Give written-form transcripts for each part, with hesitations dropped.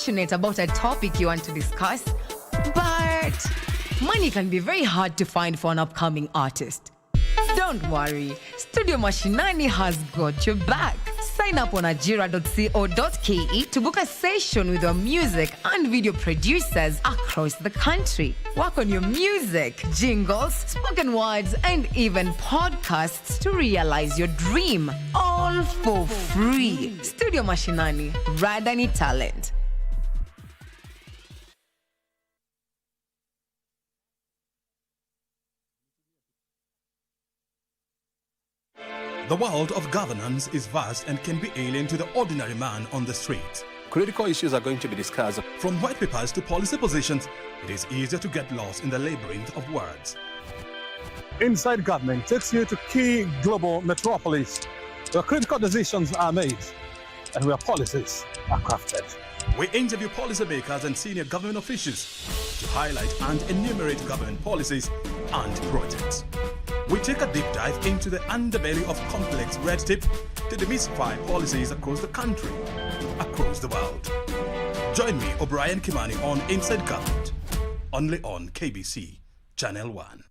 passionate about a topic you want to discuss, but money can be very hard to find for an upcoming artist? Don't worry, Studio Mashinani has got your back. Sign up on ajira.co.ke to book a session with your music and video producers across the country. Work on your music, jingles, spoken words, and even podcasts to realize your dream. All for free. Studio Mashinani, Radani Talent. The world of governance is vast and can be alien to the ordinary man on the street. Critical issues are going to be discussed. From white papers to policy positions, it is easier to get lost in the labyrinth of words. Inside Government takes you to key global metropolis where critical decisions are made and where policies are crafted. We interview policymakers and senior government officials to highlight and enumerate government policies and projects. We take a deep dive into the underbelly of complex red tape to demystify policies across the country, across the world. Join me, O'Brien Kimani, on Inside Government, only on KBC Channel 1.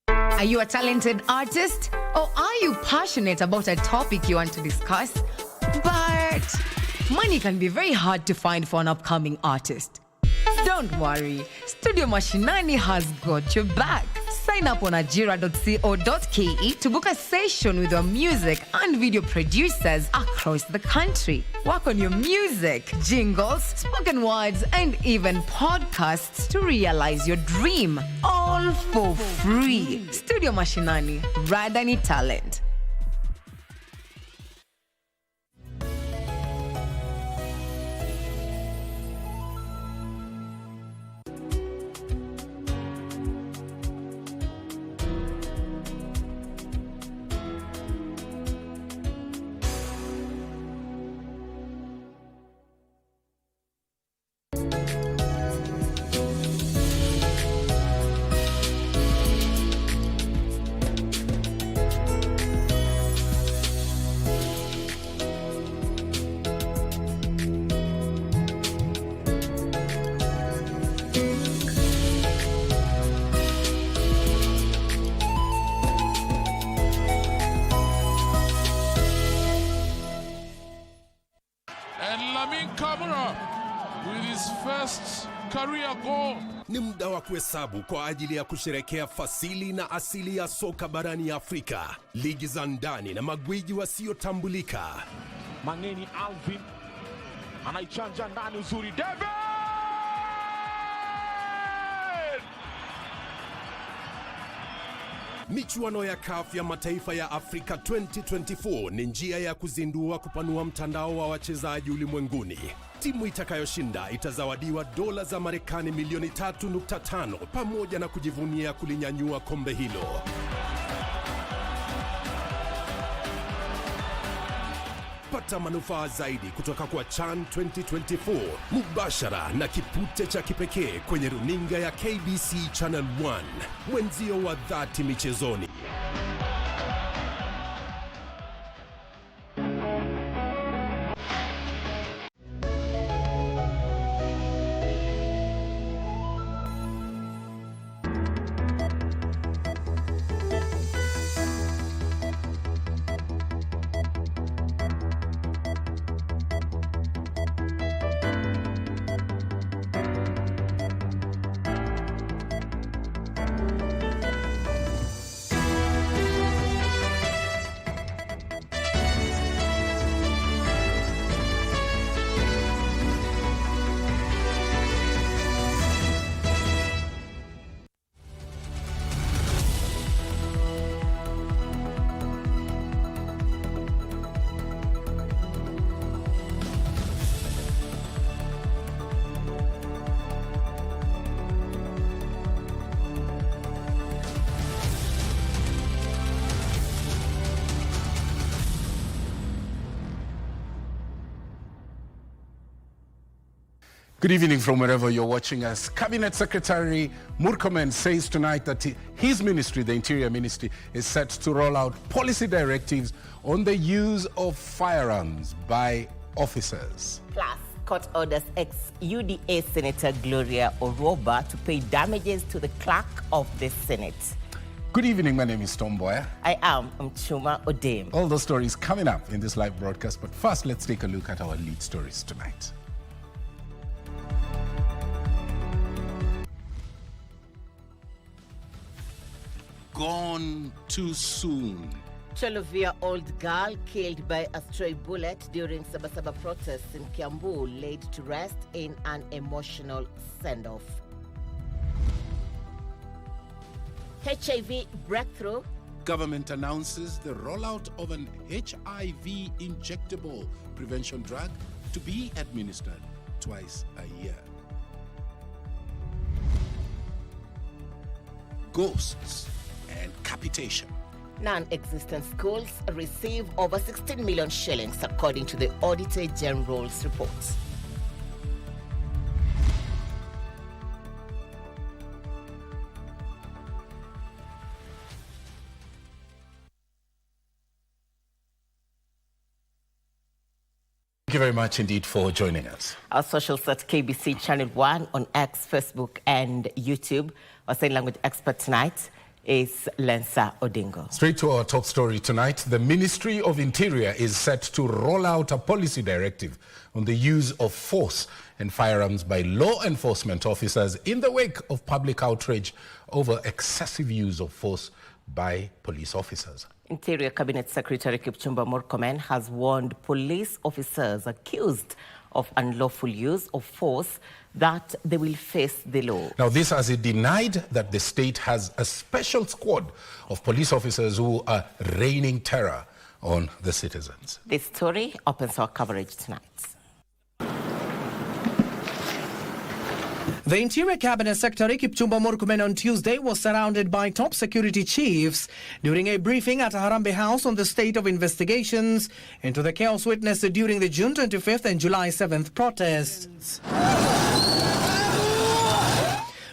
Are you a talented artist, or are you passionate about a topic you want to discuss, but money can be very hard to find for an upcoming artist? Don't worry, Studio Mashinani has got your back. Sign up on ajira.co.ke to book a session with your music and video producers across the country. Work on your music, jingles, spoken words, and even podcasts to realize your dream. All for free. Studio Mashinani, Radani Talent. With his first career goal. Ni muda wa kuhesabu kwa ajili ya kusherekea fasili na asili ya soka barani Afrika. Ligi za ndani na magwiji wasiotambulika. Mangeni Alvin anaichanja ndani uzuri. David! Michuano ya CAF ya mataifa ya Afrika 2024 ni njia ya kuzindua kupanua mtandao wa wachezaji ulimwenguni. Timu itakayoshinda itazawadiwa dola za Marekani milioni 3.5 pamoja na kujivunia kulinyanyua kombe hilo. Pata manufaa zaidi kutoka kwa CHAN 2024 mubashara na kipute cha kipekee kwenye runinga ya KBC Channel 1. Wenzio wa dhati michezoni. Good evening from wherever you're watching us. Cabinet Secretary Murkomen says tonight that his ministry, the Interior Ministry, is set to roll out policy directives on the use of firearms by officers. Plus, Court orders ex-UDA Senator Gloria Oroba to pay damages to the clerk of the Senate. Good evening, my name is Mboya. I am Muchuma Odim. All those stories coming up in this live broadcast, but first let's take a look at our lead stories tonight. Gone too soon. 12-year-old girl killed by a stray bullet during Sabasaba protests in Kiambu laid to rest in an emotional send-off. HIV breakthrough. Government announces the rollout of an HIV injectable prevention drug to be administered twice a year. Ghosts and capitation. Non-existent schools receive over 16 million shillings, according to the Auditor General's report. Thank you very much indeed for joining us. Our socials at KBC Channel 1 on X, Facebook, and YouTube. Our sign language expert tonight is Lensa Odingo. Straight to our top story tonight. The Ministry of Interior is set to roll out a policy directive on the use of force and firearms by law enforcement officers in the wake of public outrage over excessive use of force by police officers. Interior Cabinet Secretary Muchuma Murkomen has warned police officers accused of unlawful use of force that they will face the law. Now, this as he denied that the state has a special squad of police officers who are raining terror on the citizens. This story opens our coverage tonight. The Interior Cabinet Secretary Muchuma Murkomen on Tuesday was surrounded by top security chiefs during a briefing at Harambee House on the state of investigations into the chaos witnessed during the June 25th and July 7th protests.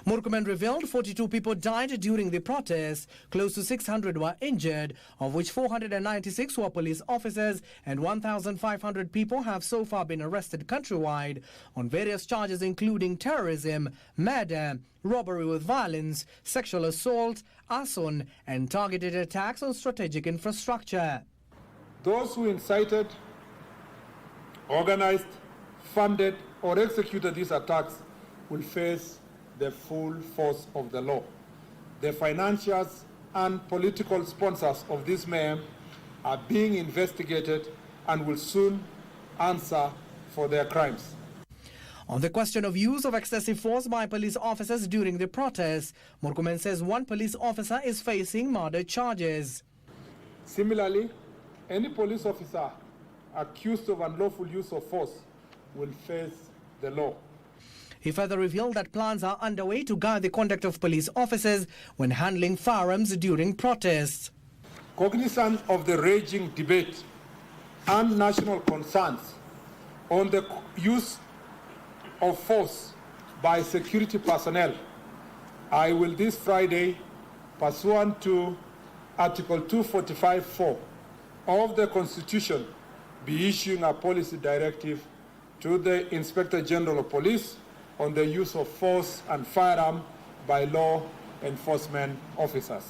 Murkomen revealed 42 people died during the protests, close to 600 were injured, of which 496 were police officers, and 1,500 people have so far been arrested countrywide on various charges including terrorism, murder, robbery with violence, sexual assault, arson, and targeted attacks on strategic infrastructure. Those who incited, organized, funded, or executed these attacks will face the full force of the law. The financiers and political sponsors of this mayhem are being investigated and will soon answer for their crimes. On the question of use of excessive force by police officers during the protests, Murkomen says one police officer is facing murder charges. Similarly, any police officer accused of unlawful use of force will face the law. He further revealed that plans are underway to guide the conduct of police officers when handling firearms during protests. Cognizant of the raging debate and national concerns on the use of force by security personnel, I will this Friday, pursuant to Article 245(4) of the Constitution, be issuing a policy directive to the Inspector General of Police on the use of force and firearm by law enforcement officers.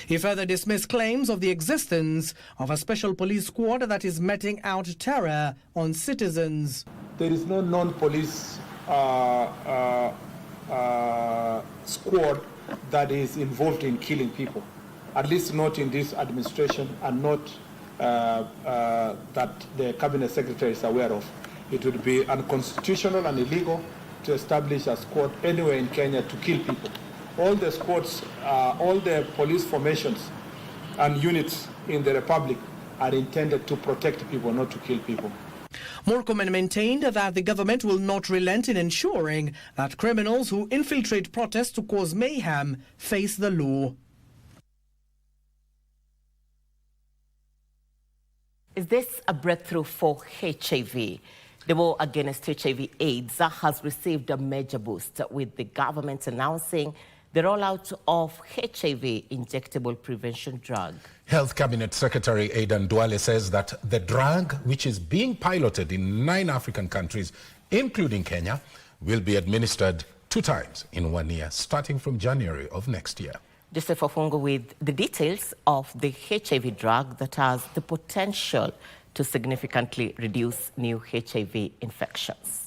He further dismissed claims of the existence of a special police squad that is meting out terror on citizens. There is no non-police squad that is involved in killing people, at least not in this administration, and not that the Cabinet Secretary is aware of. It would be unconstitutional and illegal to establish a squad anywhere in Kenya to kill people. All the squads, all the police formations and units in the Republic are intended to protect people, not to kill people. Murkomen maintained that the government will not relent in ensuring that criminals who infiltrate protests to cause mayhem face the law. Is this a breakthrough for HIV? The war against HIV/AIDS has received a major boost, with the government announcing the rollout of HIV injectable prevention drug. Health Cabinet Secretary Aidan Duale says that the drug, which is being piloted in 9 African countries, including Kenya, will be administered 2 times in 1 year, starting from January of next year. Joseph Ofungo with the details of the HIV drug that has the potential to significantly reduce new HIV infections.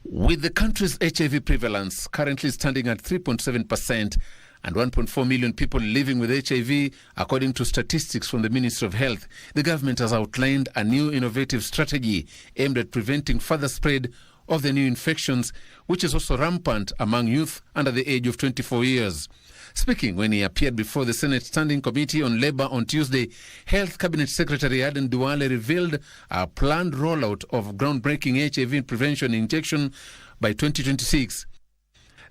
With the country's HIV prevalence currently standing at 3.7% and 1.4 million people living with HIV, according to statistics from the Ministry of Health, the government has outlined a new innovative strategy aimed at preventing further spread of the new infections, which is also rampant among youth under the age of 24 years. Speaking when he appeared before the Senate Standing Committee on Labour on Tuesday, Health Cabinet Secretary Aidan Duale revealed a planned rollout of groundbreaking HIV prevention injection by 2026.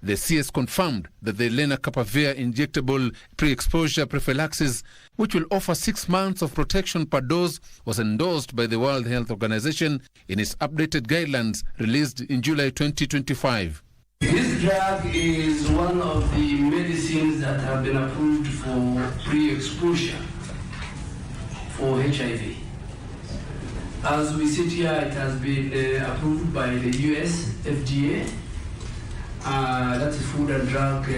The CS confirmed that the lenacapavir injectable pre-exposure prophylaxis, which will offer 6 months of protection per dose, was endorsed by the World Health Organization in its updated guidelines released in July 2025. This drug is one of the medicines that have been approved for pre-exposure for HIV. As we sit here, it has been approved by the US FDA. That's the Food and Drug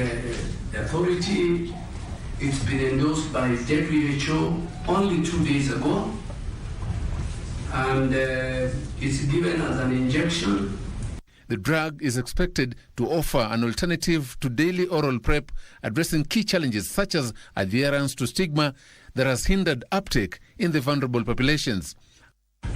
Authority. It's been endorsed by WHO only 2 days ago. And it's given as an injection. The drug is expected to offer an alternative to daily oral PrEP, addressing key challenges such as adherence to stigma that has hindered uptake in the vulnerable populations.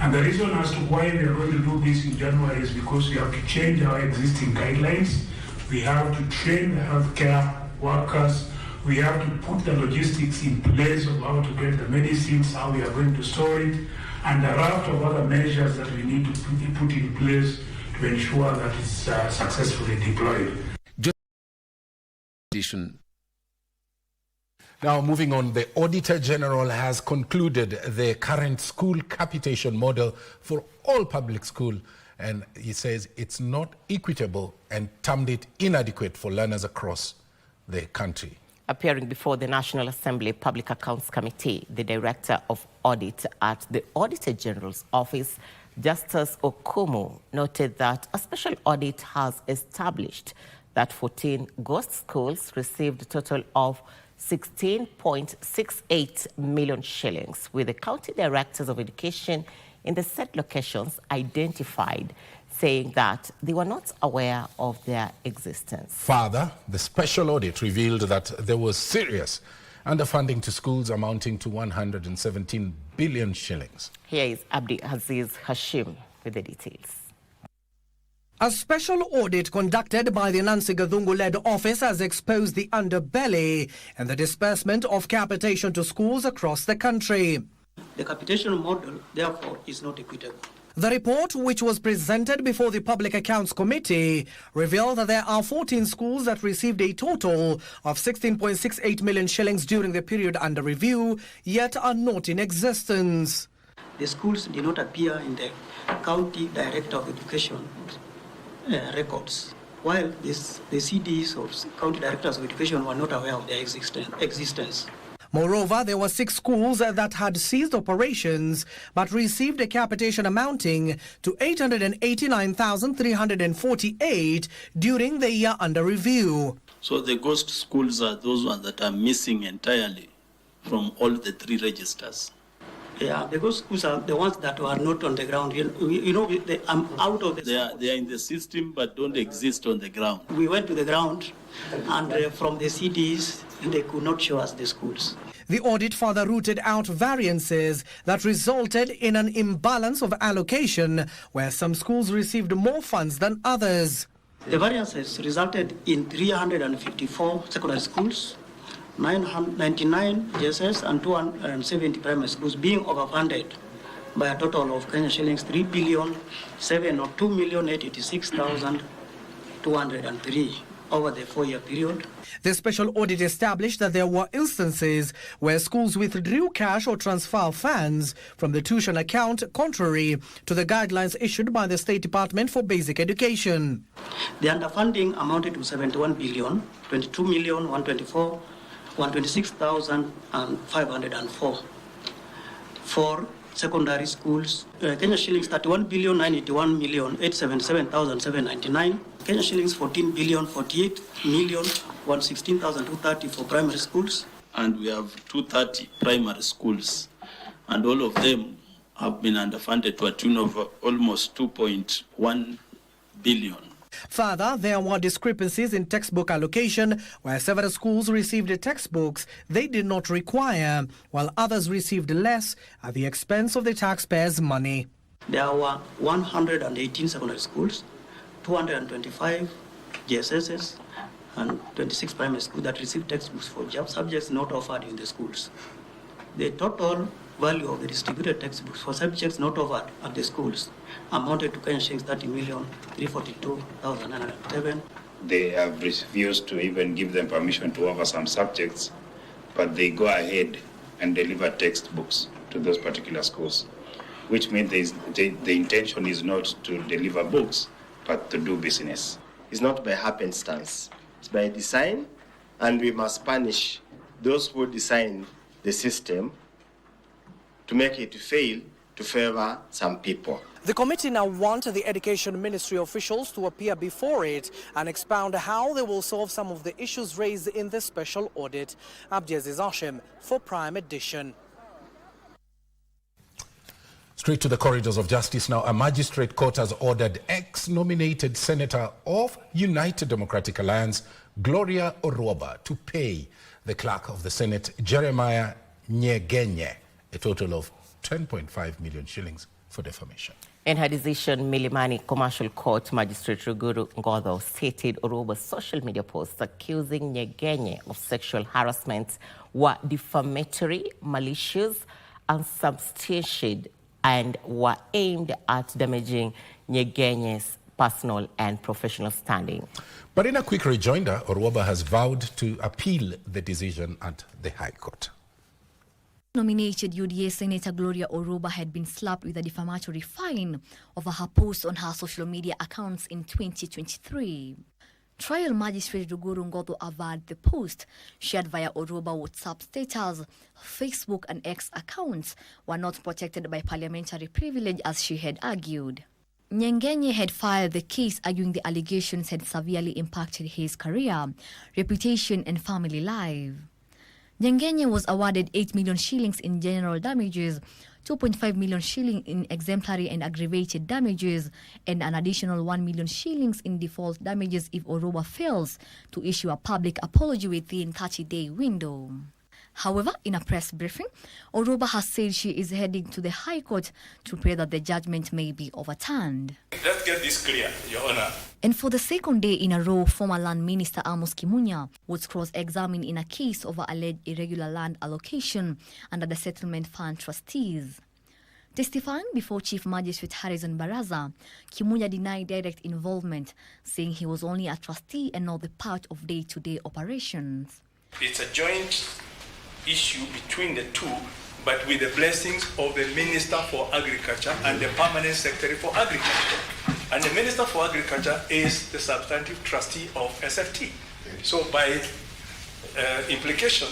And the reason as to why we are going to do this in January is because we have to change our existing guidelines. We have to train the healthcare workers. We have to put the logistics in place of how to get the medicines, how we are going to store it, and a raft of other measures that we need to put in place to ensure that it's successfully deployed. Now, moving on, the Auditor General has concluded the current school capitation model for all public schools, and he says it's not equitable and termed it inadequate for learners across the country. Appearing before the National Assembly Public Accounts Committee, the Director of Audit at the Auditor General's Office, Justice Okumu, noted that a special audit has established that 14 ghost schools received a total of 16.68 million shillings, with the County Directors of Education in the said locations identified, saying that they were not aware of their existence. Further, the special audit revealed that there was serious underfunding to schools amounting to 117 billion shillings. Here is Abdi Aziz Hashim with the details. A special audit conducted by the Nancy Gathungu-led office has exposed the underbelly and the disbursement of capitation to schools across the country. The capitation model, therefore, is not equitable. The report, which was presented before the Public Accounts Committee, revealed that there are 14 schools that received a total of 16.68 million shillings during the period under review, yet are not in existence. The schools did not appear in the County Director of Education records, while the CDs or County Directors of Education were not aware of their existence. Moreover, there were 6 schools that had ceased operations but received a capitation amounting to 889,348 during the year under review. So the ghost schools are those ones that are missing entirely from all the 3 registers. Yeah, the ghost schools are the ones that were not on the ground. You know, I'm out of the... They are in the system but don't exist on the ground. We went to the ground and from the CDs, they could not show us the schools. The audit further rooted out variances that resulted in an imbalance of allocation, where some schools received more funds than others. The variances resulted in 354 secondary schools, 999 JSS and 270 primary schools being overfunded by a total of Kenya shillings 3,702,886,203. over the 4-year period. The special audit established that there were instances where schools withdrew cash or transfer funds from the tuition account contrary to the guidelines issued by the State Department for Basic Education. The underfunding amounted to 71 billion, 22 million, 126,504 for secondary schools. Kenya shillings 31 billion, 981 million, 877,799. Kenya shillings 14 billion, 48 million, 116,230 for primary schools. And we have 230 primary schools, and all of them have been underfunded to a tune of almost 2.1 billion. Further, there were discrepancies in textbook allocation, where several schools received textbooks they did not require, while others received less at the expense of the taxpayers' money. There were 118 secondary schools, 225 GSSs, and 26 primary schools that received textbooks for subjects not offered in the schools. The total value of the distributed textbooks for subjects not offered at the schools amounted to Kenya shillings 30,342,907. They have refused to even give them permission to offer some subjects, but they go ahead and deliver textbooks to those particular schools, which means the intention is not to deliver books, but to do business. It's not by happenstance, it's by design, and we must punish those who design the system to make it fail to favor some people. The committee now wants the Education Ministry officials to appear before it and expound how they will solve some of the issues raised in the special audit. Abdiaziz Hashim for Prime Edition. Straight to the corridors of justice now. A magistrate court has ordered ex-nominated Senator of United Democratic Alliance, Gloria Orwoba, to pay the clerk of the Senate, Jeremiah Nyegenye, a total of 10.5 million shillings for defamation. In her decision, Milimani Commercial Court Magistrate Ruguru Ngodho stated Orwoba's social media posts accusing Nyegenye of sexual harassment were defamatory, malicious, unsubstantiated, and were aimed at damaging Nyegenye's personal and professional standing. But in a quick rejoinder, Orwoba has vowed to appeal the decision at the High Court. Nominated UDA Senator Gloria Orwoba had been slapped with a defamatory fine over her posts on her social media accounts in 2023. Trial Magistrate Ruguru Ngodho averred the post shared via Orwoba WhatsApp status, Facebook and X accounts were not protected by parliamentary privilege as she had argued. Nyegenye had filed the case arguing the allegations had severely impacted his career, reputation and family life. Nyegenye was awarded 8 million shillings in general damages, 2.5 million shillings in exemplary and aggravated damages, and an additional 1 million shillings in default damages if Orwoba fails to issue a public apology within 30-day window. However, in a press briefing, Orwoba has said she is heading to the High Court to pray that the judgment may be overturned. Let's get this clear, Your Honor. And for the second day in a row, former Land Minister Amos Kimunya was cross-examined in a case over alleged irregular land allocation under the Settlement Fund trustees. Testifying before Chief Magistrate Harrison Baraza, Kimunya denied direct involvement, saying he was only a trustee and not the part of day-to-day operations. It's a joint issue between the two, but with the blessings of the Minister for Agriculture and the Permanent Secretary for Agriculture. And the Minister for Agriculture is the substantive trustee of SFT. So by implication,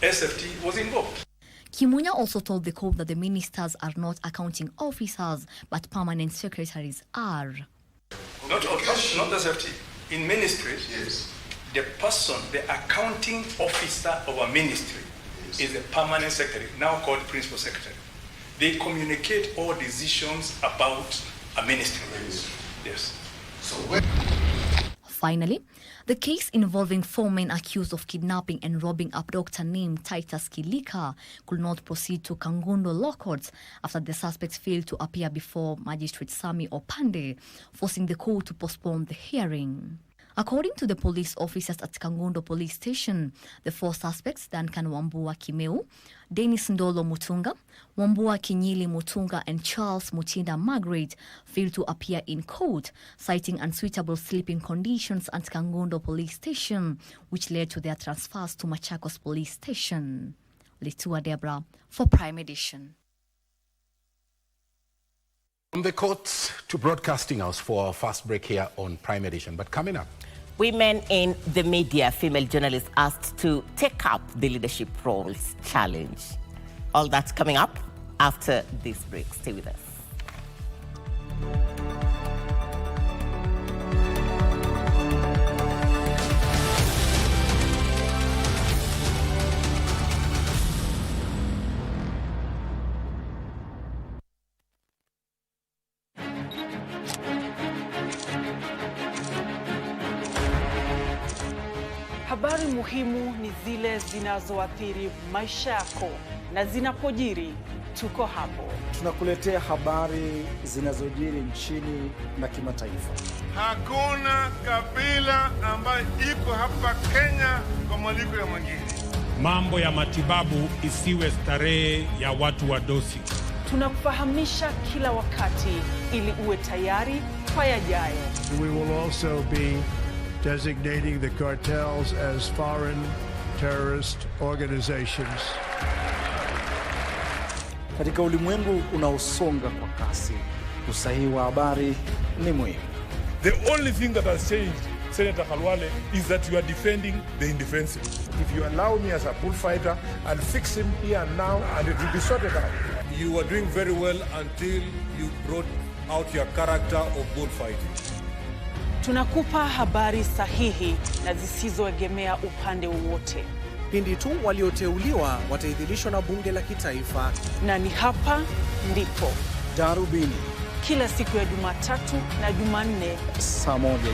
SFT was involved. Kimunya also told the court that the ministers are not accounting officers, but permanent secretaries are. Not SFT. In ministries, yes, the person, the accounting officer of a ministry, is the permanent secretary, now called principal secretary. They communicate all decisions about a ministry. Yes. Finally, the case involving 4 men accused of kidnapping and robbing a doctor named Titus Kilika could not proceed to Kangundo Law Courts after the suspects failed to appear before Magistrate Sami Opande, forcing the court to postpone the hearing. According to the police officers at Kangondo Police Station, the 4 suspects, Duncan Wambua Kimeu, Dennis Ndolo Mutunga, Wambua Kinyili Mutunga, and Charles Mutinda Margaret, failed to appear in court, citing unsuitable sleeping conditions at Kangondo Police Station, which led to their transfers to Machakos Police Station. Litua Debra for Prime Edition. From the courts to Broadcasting House for our first break here on Prime Edition. But coming up, women in the media, female journalists asked to take up the leadership roles challenge. All that's coming up after this break. Stay with us. Habari muhimu ni zile zinazoathiri maisha yako, na zinapojiri tuko hapo. Tunakuletea habari zinazojiri nchini na kimataifa. Hakuna kabila ambayo iko hapa Kenya kwa mwaliko ya mwingine. Mambo ya matibabu isiwe starehe ya watu wa dosi. Tunakufahamisha kila wakati ili uwe tayari kwa yajayo. We will also be designating the cartels as foreign terrorist organizations. Katika ulimwengu unaosonga kwa kasi, usahihi wa habari ni muhimu. The only thing that has changed, Senator Khalwale, is that you are defending the indefensible. If you allow me as a bullfighter, I'll fix him here and now and it will be sorted out. You were doing very well until you brought out your character of bullfighting. Tunakupa habari sahihi na zisizoegemea upande wowote. Pindi tu walioteuliwa wataidhinishwa na bunge la kitaifa. Na ni hapa ndipo Darubini, kila siku ya Jumatatu na Jumanne saa 1 jioni.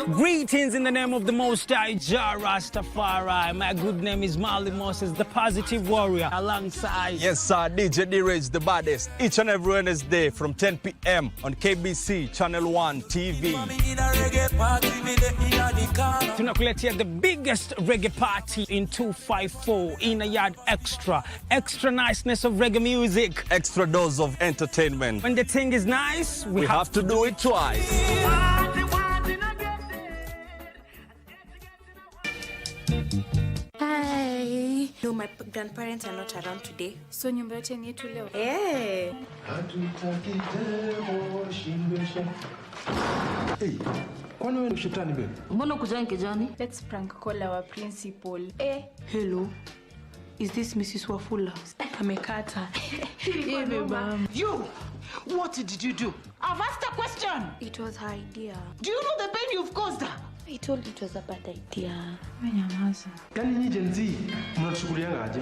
Greetings in the name of the Most High, Jah Rastafari. My good name is Marley Moses, the positive warrior, alongside... Yes, sir, DJ D-Rage, the baddest. Each and every Wednesday from 10 p.m. on KBC Channel 1 TV. Tunakuletea the biggest reggae party in 254 in a yard extra. Extra niceness of reggae music. Extra dose of entertainment. When the thing is nice, we have to do it twice. Hi. No, my grandparents are not around today. So nyumba yote ni yetu leo. Eh. Hey, kwani wewe ni shetani bebe? Mbona kujani kijani? Let's prank call our principal. Hello. Is this Mrs. Wafula? Amekata. Hey, baba. You! What did you do? I've asked a question. It was her idea. Do you know the pain you've caused her? I told you it was a bad idea. Menyamaza. Yaani nyinyi Gen Z mnachukulianga aje?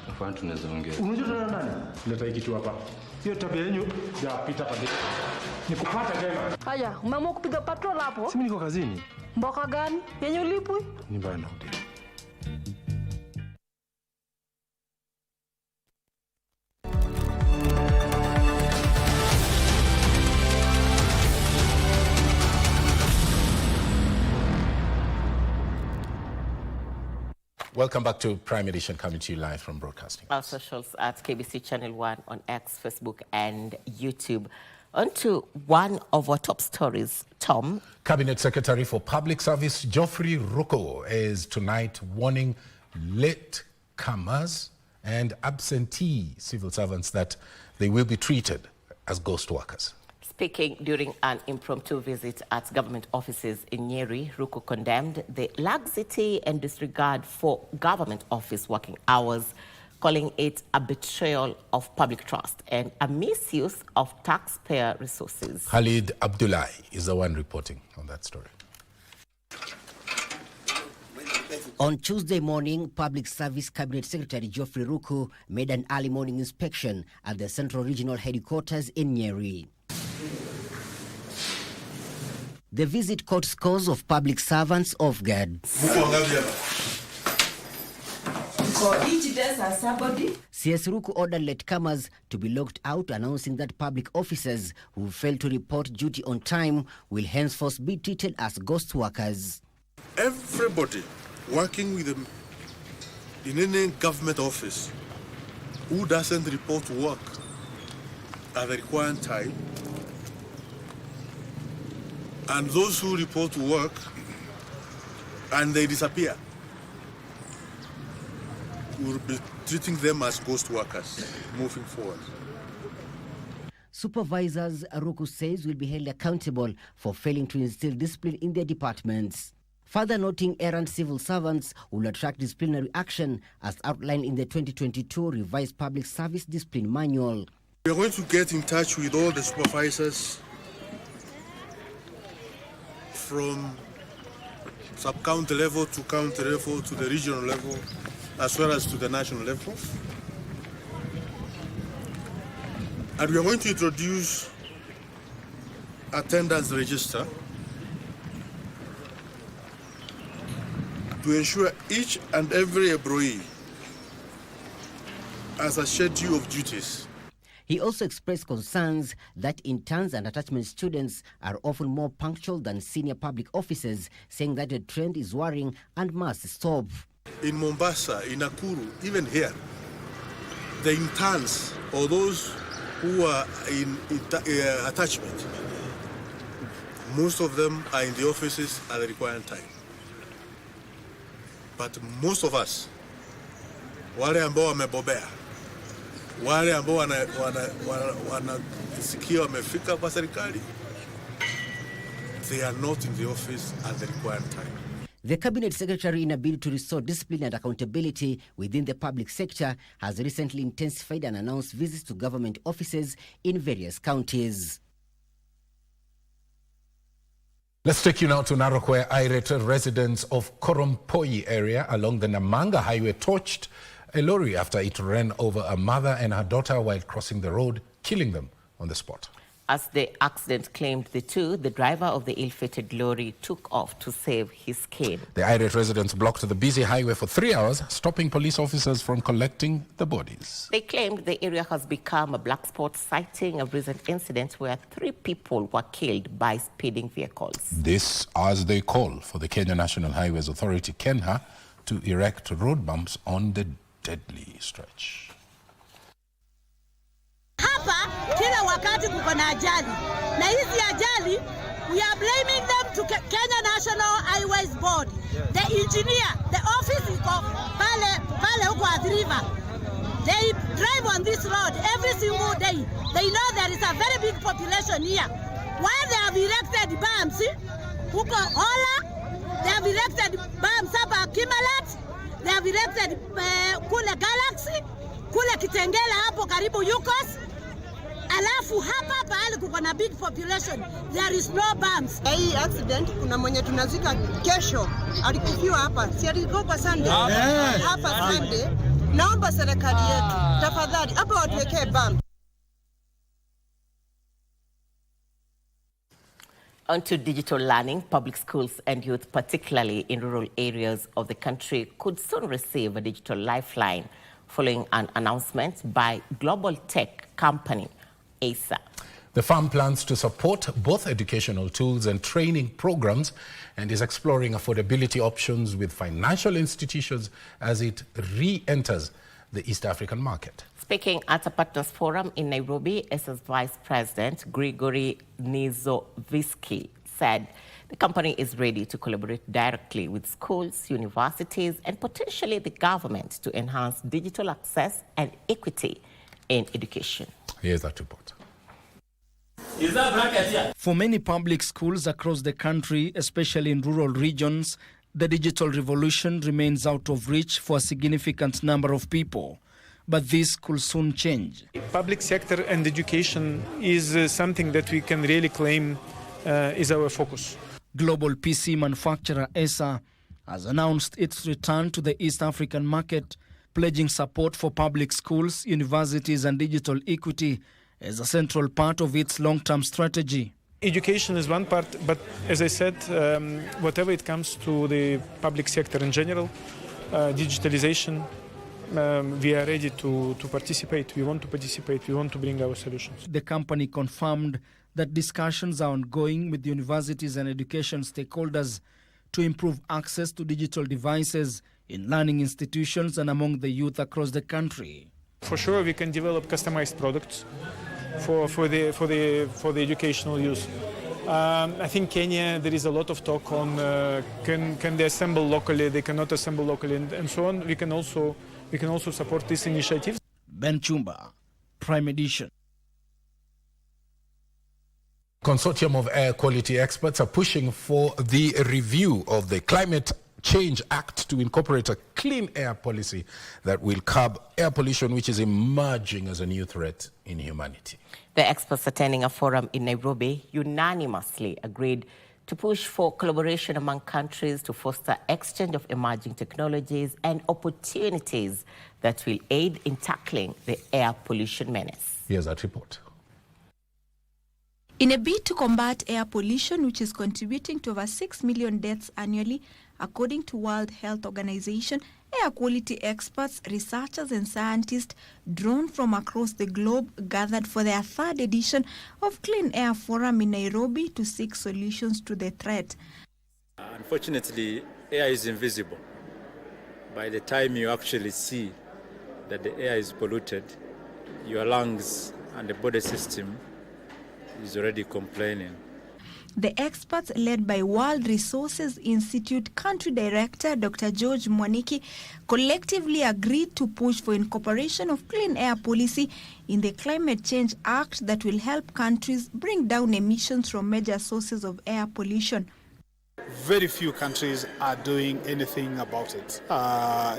Afanye tunaweza ongea. Unajua tuna nani? Leta hiki kitu hapa. Hiyo tabia yenu ya pita pale. Nikupata tena. Haya, umeamua kupiga patrol hapo? Si mimi niko kazini. Mboka gani? Yenye ulipwi? Ni mbaya na hotel. Welcome back to Prime Edition, coming to you live from Broadcasting. Our socials at KBC Channel 1 on X, Facebook, and YouTube. On to one of our top stories, Tom. Cabinet Secretary for Public Service Geoffrey Ruko is tonight warning latecomers and absentee civil servants that they will be treated as ghost workers. Speaking during an impromptu visit at government offices in Nyeri, Ruko condemned the laxity and disregard for government office working hours, calling it a betrayal of public trust and a misuse of taxpayer resources. Khalid Abdullahi is the one reporting on that story. On Tuesday morning, Public Service Cabinet Secretary Geoffrey Ruko made an early morning inspection at the Central Regional Headquarters in Nyeri. The visit caught scores of public servants off guard. CS Ruku ordered latecomers to be locked out, announcing that public officers who fail to report duty on time will henceforth be treated as ghost workers. Everybody working with them in any government office who doesn't report work at the required time, and those who report work and they disappear, we will be treating them as ghost workers moving forward. Supervisors, Ruku says, will be held accountable for failing to instill discipline in their departments. Further noting errant civil servants will attract disciplinary action as outlined in the 2022 revised Public Service Discipline Manual. We are going to get in touch with all the supervisors from sub-county level to county level to the regional level, as well as to the national level. And we are going to introduce attendance register to ensure each and every employee has a schedule of duties. He also expressed concerns that interns and attachment students are often more punctual than senior public officers, saying that the trend is worrying and must stop. In Mombasa, in Nakuru, even here, the interns or those who are in attachment, most of them are in the offices at the required time. But most of us, wale ambao wamebobea, wale ambao wanasikia wamefika kwa serikali, they are not in the office at the required time. The Cabinet Secretary, in a bid to restore discipline and accountability within the public sector, has recently intensified and announced visits to government offices in various counties. Let's take you now to Narok, where irate residents of Korompoi area along the Namanga Highway torched a lorry after it ran over a mother and her daughter while crossing the road, killing them on the spot. As the accident claimed the driver of the ill-fated lorry took off to save his skin. The irate residents blocked the busy highway for 3 hours, stopping police officers from collecting the bodies. They claimed the area has become a black spot, citing a recent incident where 3 people were killed by speeding vehicles. This as they call for the Kenya National Highways Authority, KENHA, to erect road bumps on the deadly stretch. Hapa kila wakati kuko na ajali, na hizi ajali we are blaming them to Kenya National Highways Board. The engineer, the office iko pale huko Athi River. They drive on this road every single day. They know there is a very big population here. Why they have erected bumps huko Hola, they have erected bumps hapa Kimalat, they have erected kule Galaxy, kule Kitengela hapo karibu Yukos. Alafu hapa pahali kuko na big population, there is no bumps. Hii accident kuna mwenye tunazika kesho alikufiwa hapa. Si alikuwa kwa Sunday. Hapa Sunday. Naomba serikali yetu tafadhali hapa watuwekee bump. Onto digital learning, public schools and youth, particularly in rural areas of the country, could soon receive a digital lifeline following an announcement by global tech company ASA. The firm plans to support both educational tools and training programs and is exploring affordability options with financial institutions as it re-enters the East African market. Speaking at a partners forum in Nairobi, ASA's Vice President Grigory Nizovisky said the company is ready to collaborate directly with schools, universities, and potentially the government to enhance digital access and equity in education. Here's that report. For many public schools across the country, especially in rural regions, the digital revolution remains out of reach for a significant number of people. But this could soon change. Public sector and education is something that we can really claim is our focus. Global PC manufacturer ASA has announced its return to the East African market, pledging support for public schools, universities and digital equity as a central part of its long-term strategy. Education is one part, but as I said, whatever it comes to the public sector in general, digitalization, we are ready to participate. We want to participate. We want to bring our solutions. The company confirmed that discussions are ongoing with universities and education stakeholders to improve access to digital devices in learning institutions and among the youth across the country. For sure, we can develop customized products for the educational use. I think Kenya, there is a lot of talk on can they assemble locally, they cannot assemble locally, and so on. We can also support this initiative. Ben Chumba, Prime Edition. Consortium of air quality experts are pushing for the review of the Climate Change Act to incorporate a clean air policy that will curb air pollution, which is emerging as a new threat in humanity. The experts attending a forum in Nairobi unanimously agreed to push for collaboration among countries to foster exchange of emerging technologies and opportunities that will aid in tackling the air pollution menace. Here's that report. In a bid to combat air pollution, which is contributing to over 6 million deaths annually, according to World Health Organization, air quality experts, researchers and scientists drawn from across the globe gathered for their third edition of Clean Air Forum in Nairobi to seek solutions to the threat. Unfortunately, air is invisible. By the time you actually see that the air is polluted, your lungs and the body system is already complaining. The experts, led by World Resources Institute Country Director Dr. George Mwaniki, collectively agreed to push for incorporation of clean air policy in the Climate Change Act that will help countries bring down emissions from major sources of air pollution. Very few countries are doing anything about it.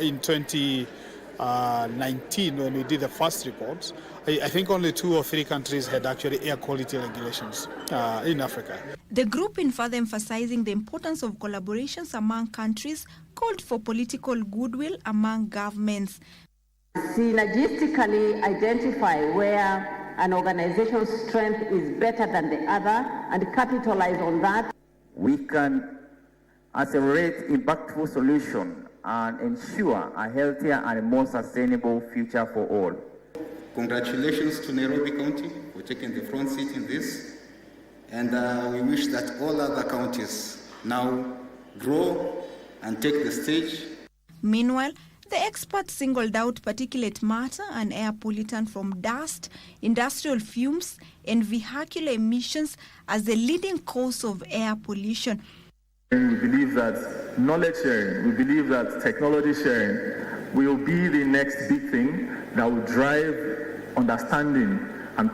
In 2019, when we did the first report, I think only 2 or 3 countries had actually air quality regulations in Africa. The group, in further emphasizing the importance of collaborations among countries, called for political goodwill among governments. Synergistically identify where an organization's strength is better than the other and capitalize on that. We can accelerate impactful solutions and ensure a healthier and more sustainable future for all. Congratulations to Nairobi County for taking the front seat in this, and we wish that all other counties now grow and take the stage. Meanwhile, the experts singled out particulate matter and air pollutant from dust, industrial fumes, and vehicular emissions as the leading cause of air pollution. And we believe that knowledge sharing, we believe that technology sharing will be the next big thing that will drive understanding and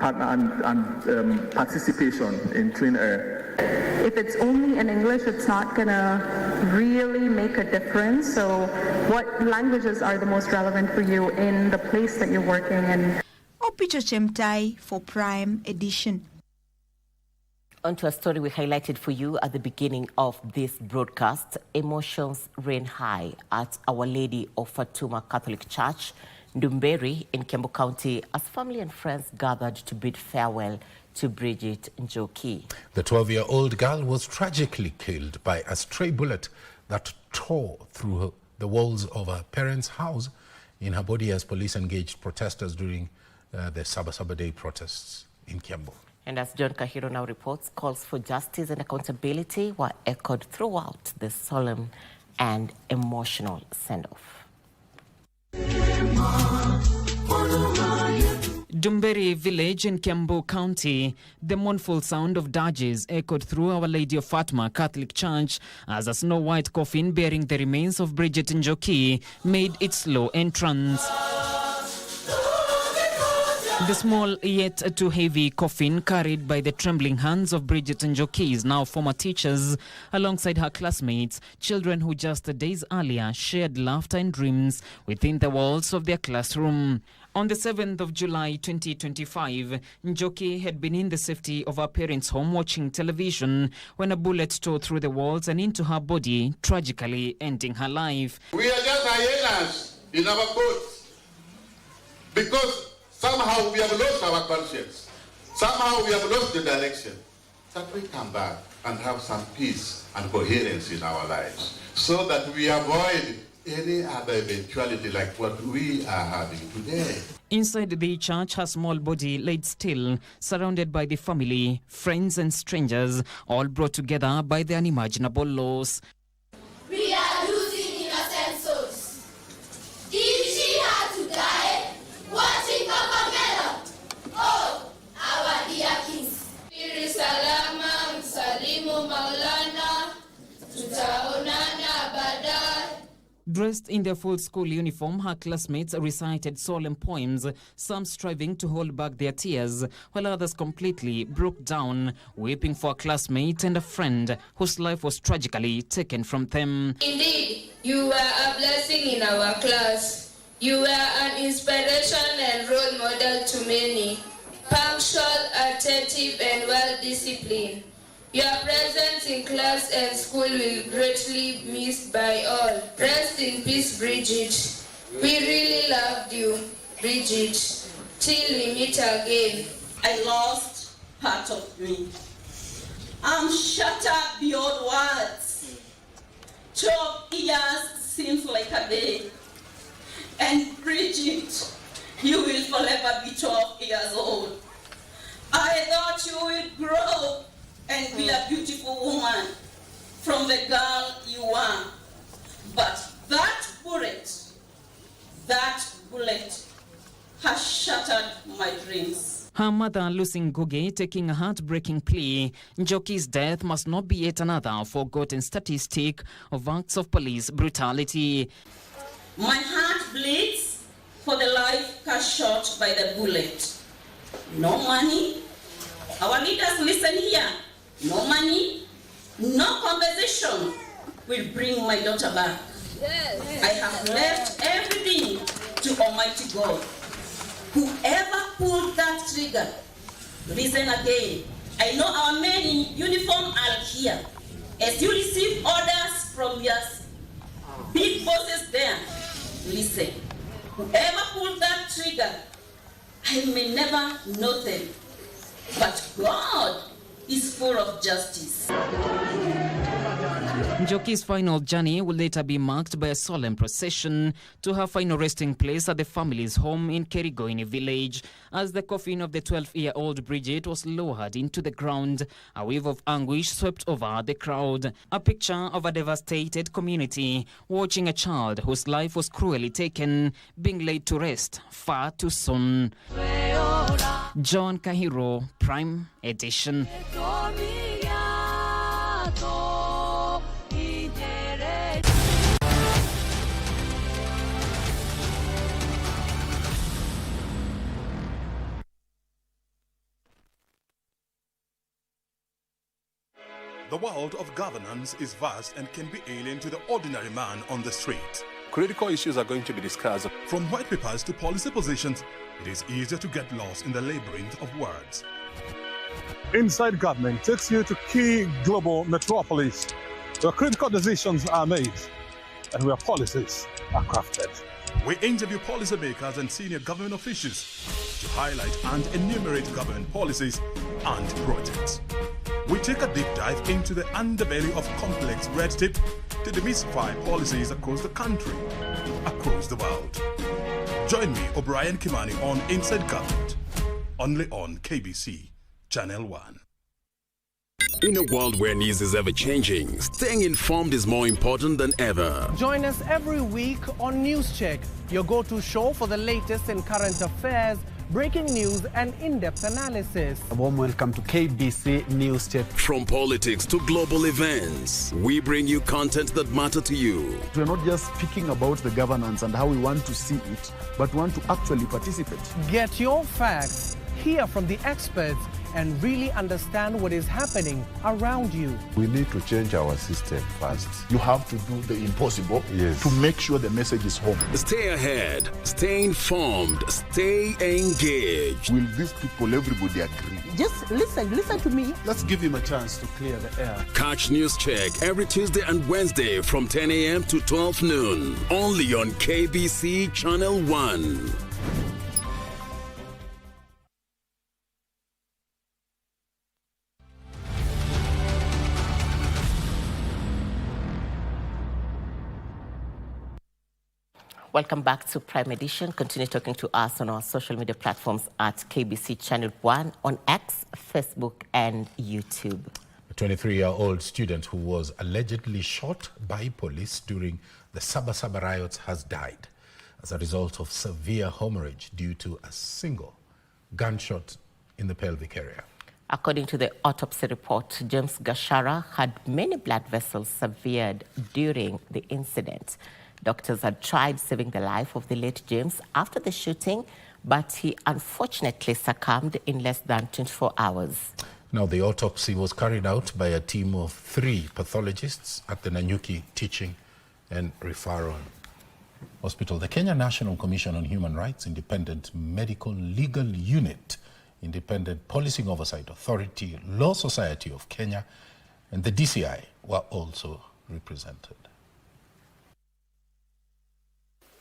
participation in clean air. If it's only in English, it's not going to really make a difference. So what languages are the most relevant for you in the place that you're working in? Opicho Chemtai for Prime Edition. On to a story we highlighted for you at the beginning of this broadcast. Emotions ran high at Our Lady of Fatuma Catholic Church, Ndumberi in Kiambu County, as family and friends gathered to bid farewell to Bridget Njoki. The 12-year-old girl was tragically killed by a stray bullet that tore through the walls of her parents' house in her body as police engaged protesters during the Saba Day protests in Kiambu. And as John Kahiro now reports, calls for justice and accountability were echoed throughout the solemn and emotional send-off. Dumberi village in Kiambu County, the mournful sound of dirges echoed through Our Lady of Fatma Catholic Church as a snow-white coffin bearing the remains of Bridget Njoki made its slow entrance. The small yet too heavy coffin carried by the trembling hands of Bridget Njoki's now former teachers alongside her classmates, children who just days earlier shared laughter and dreams within the walls of their classroom. On the 7th of July 2025, Njoki had been in the safety of her parents' home watching television when a bullet tore through the walls and into her body, tragically ending her life. We are just hyenas in our courts because somehow we have lost our conscience. Somehow we have lost the direction. that we come back and have some peace and coherence in our lives, so that we avoid any other eventuality like what we are having today. Inside the church, her small body laid still, surrounded by the family, friends and strangers, all brought together by the unimaginable loss. We are losing innocent souls. If she had to die, watching Papa Melon, oh, our dear kings. Piri salama, msalimu Maulana, tutaonana baadaye. Dressed in their full school uniform, her classmates recited solemn poems, some striving to hold back their tears, while others completely broke down, weeping for a classmate and a friend whose life was tragically taken from them. Indeed, you were a blessing in our class. You were an inspiration and role model to many. Punctual, attentive, and well-disciplined. Your presence in class and school will greatly missed by all. Rest in peace, Bridget. We really loved you, Bridget. Till we meet again. I lost part of me. I'm shattered beyond words. 12 years seems like a day. And Bridget, you will forever be 12 years old. I thought you will grow and be a beautiful woman from the girl you are. But that bullet has shattered my dreams. Her mother, Lucy Ngugi, taking a heartbreaking plea. Njoki's death must not be yet another forgotten statistic of acts of police brutality. My heart bleeds for the life cut short by the bullet. No money. Our leaders listen here. No money, no conversation will bring my daughter back. Yes. I have left everything to Almighty God. Whoever pulled that trigger, listen again. I know our men in uniform are here. As you receive orders from your big bosses there, listen. Whoever pulled that trigger, I may never know them, but God is full of justice. Njoki's final journey will later be marked by a solemn procession to her final resting place at the family's home in Kerigoini village. As the coffin of the 12-year-old Bridget was lowered into the ground, a wave of anguish swept over the crowd. A picture of a devastated community watching a child whose life was cruelly taken being laid to rest far too soon. John Kahiro, Prime Edition. The world of governance is vast and can be alien to the ordinary man on the street. Critical issues are going to be discussed. From white papers to policy positions, it is easier to get lost in the labyrinth of words. Inside Government takes you to key global metropolis where critical decisions are made and where policies are crafted. We interview policymakers and senior government officials to highlight and enumerate government policies and projects. We take a deep dive into the underbelly of complex red tape to demystify policies across the country, across the world. Join me, O'Brien Kimani, on Inside Government, only on KBC Channel 1. In a world where news is ever-changing, staying informed is more important than ever. Join us every week on News Check, your go-to show for the latest in current affairs, breaking news and in-depth analysis. A warm welcome to KBC News Check. From politics to global events, we bring you content that matter to you. We're not just speaking about the governance and how we want to see it, but want to actually participate. Get your facts, hear from the experts, and really understand what is happening around you. We need to change our system first. You have to do the impossible to make sure the message is home. Stay ahead, stay informed, stay engaged. Will these people, everybody agree? Just listen to me. Let's give him a chance to clear the air. Catch News Check every Tuesday and Wednesday from 10 a.m. to 12 noon. Only on KBC Channel 1. Welcome back to Prime Edition. Continue talking to us on our social media platforms at KBC Channel 1 on X, Facebook, and YouTube. A 23-year-old student who was allegedly shot by police during the Sabasaba riots has died as a result of severe hemorrhage due to a single gunshot in the pelvic area. According to the autopsy report, James Gashara had many blood vessels severed during the incident. Doctors had tried saving the life of the late James after the shooting, but he unfortunately succumbed in less than 24 hours. Now, the autopsy was carried out by a team of 3 pathologists at the Nanyuki Teaching and Referral Hospital. The Kenya National Commission on Human Rights, Independent Medical Legal Unit, Independent Policing Oversight Authority, Law Society of Kenya, and the DCI were also represented.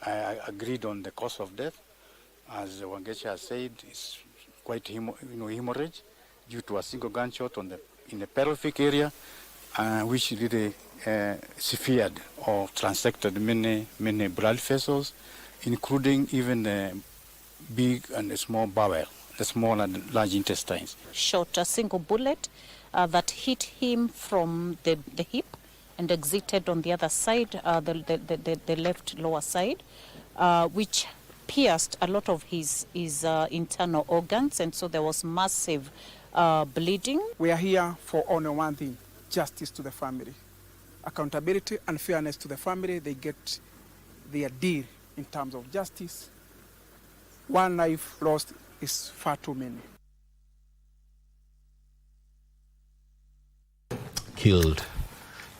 I agreed on the cause of death. As Wangecha has said, it's quite hemorrhage due to a single gunshot in the pelvic area, which really severed or transected many blood vessels, including even the big and the small bowel, the small and large intestines. Shot a single bullet that hit him from the hip and exited on the other side, the left lower side, which pierced a lot of his internal organs, and so there was massive bleeding. We are here for only one thing: justice to the family, accountability and fairness to the family. They get their deal in terms of justice. One life lost is far too many. Killed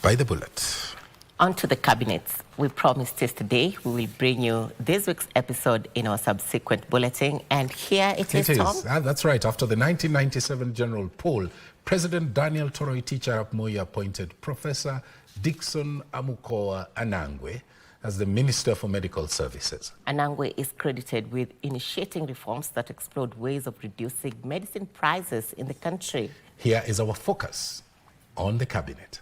by the bullet. On to the cabinets. We promised yesterday we will bring you this week's episode in our subsequent bulletin, and here it is, Tom. That's right. After the 1997 general poll, President Daniel Toroitich Arap Moi appointed Professor Dickson Amukoa Anangwe as the Minister for Medical Services. Anangwe is credited with initiating reforms that explored ways of reducing medicine prices in the country. Here is our focus on the cabinet.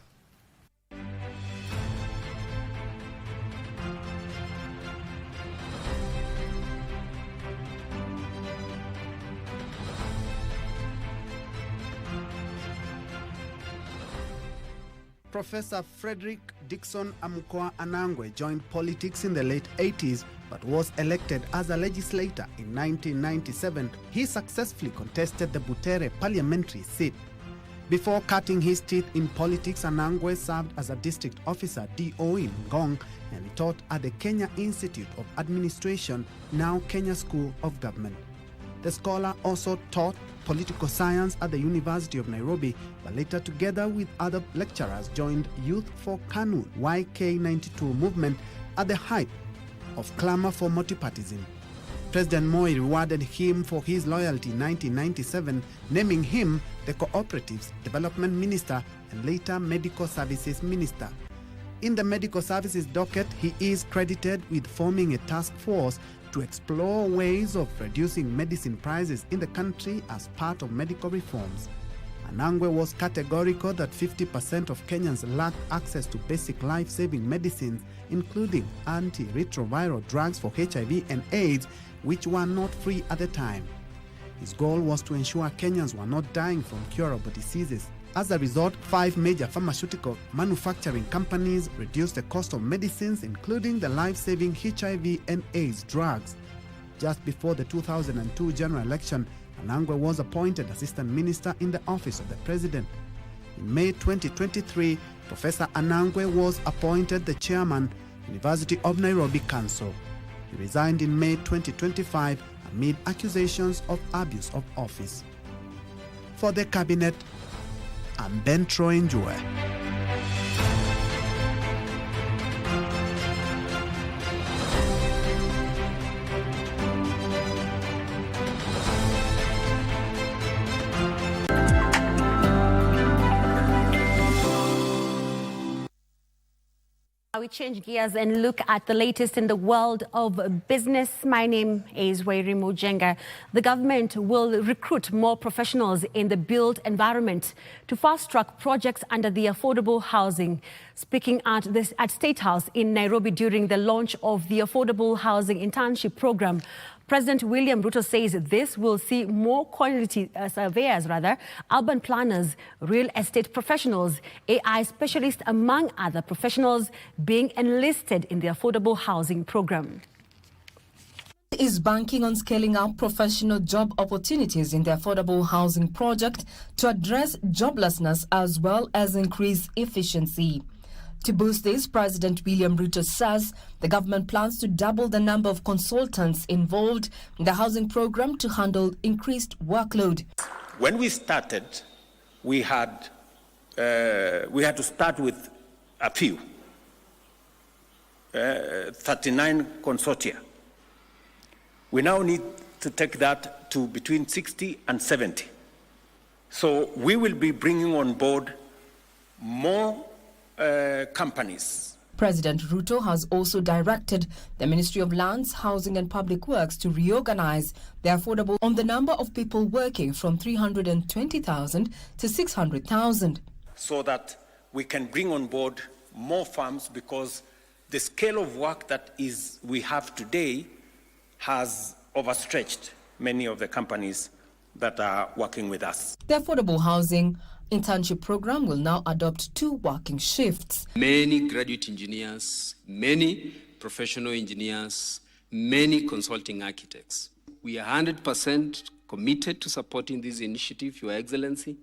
Professor Frederick Dickson Amukoa Anangwe joined politics in the late 80s but was elected as a legislator in 1997. He successfully contested the Butere parliamentary seat. Before cutting his teeth in politics, Anangwe served as a district officer DO in Ngong, and he taught at the Kenya Institute of Administration, now Kenya School of Government. The scholar also taught political science at the University of Nairobi, but later, together with other lecturers, joined Youth for KANU YK92 movement at the height of clamor for multipartyism. President Moi rewarded him for his loyalty in 1997, naming him the Cooperatives Development Minister and later Medical Services Minister. In the Medical Services docket, he is credited with forming a task force to explore ways of reducing medicine prices in the country as part of medical reforms. Anangwe was categorical that 50% of Kenyans lacked access to basic life-saving medicines, including antiretroviral drugs for HIV and AIDS, which were not free at the time. His goal was to ensure Kenyans were not dying from curable diseases. As a result, 5 major pharmaceutical manufacturing companies reduced the cost of medicines, including the life-saving HIV and AIDS drugs. Just before the 2002 general election, Anangwe was appointed Assistant Minister in the Office of the President. In May 2023, Professor Anangwe was appointed the Chairman, University of Nairobi Council. He resigned in May 2025 amid accusations of abuse of office. For the Cabinet, I'm Ben Troy Njue. We change gears and look at the latest in the world of business. My name is Wairi Mujenga. The government will recruit more professionals in the built environment to fast-track projects under the affordable housing. Speaking at State House in Nairobi during the launch of the Affordable Housing Internship Program, President William Ruto says this will see more quality surveyors, urban planners, real estate professionals, AI specialists, among other professionals, being enlisted in the affordable housing program. Is banking on scaling up professional job opportunities in the affordable housing project to address joblessness as well as increase efficiency. To boost this, President William Ruto says the government plans to double the number of consultants involved in the housing program to handle increased workload. When we started, we had to start with a few, 39 consortia. We now need to take that to between 60 and 70. So we will be bringing on board more companies. President Ruto has also directed the Ministry of Lands, Housing and Public Works to reorganize the affordable on the number of people working from 320,000 to 600,000. So that we can bring on board more firms, because the scale of work that we have today has overstretched many of the companies that are working with us. The affordable housing internship program will now adopt 2 working shifts. Many graduate engineers, many professional engineers, many consulting architects. We are 100% committed to supporting this initiative, Your Excellency.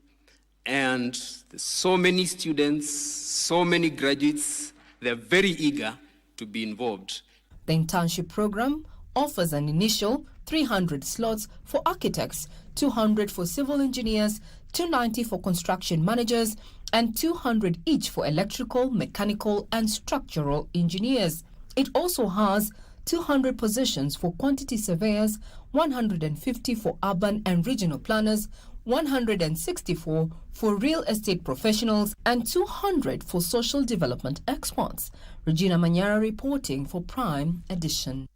And there's so many students, so many graduates, they're very eager to be involved. The internship program offers an initial 300 slots for architects, 200 for civil engineers, 290 for construction managers, and 200 each for electrical, mechanical, and structural engineers. It also has 200 positions for quantity surveyors, 150 for urban and regional planners, 164 for real estate professionals, and 200 for social development experts. Regina Manyara reporting for Prime Edition.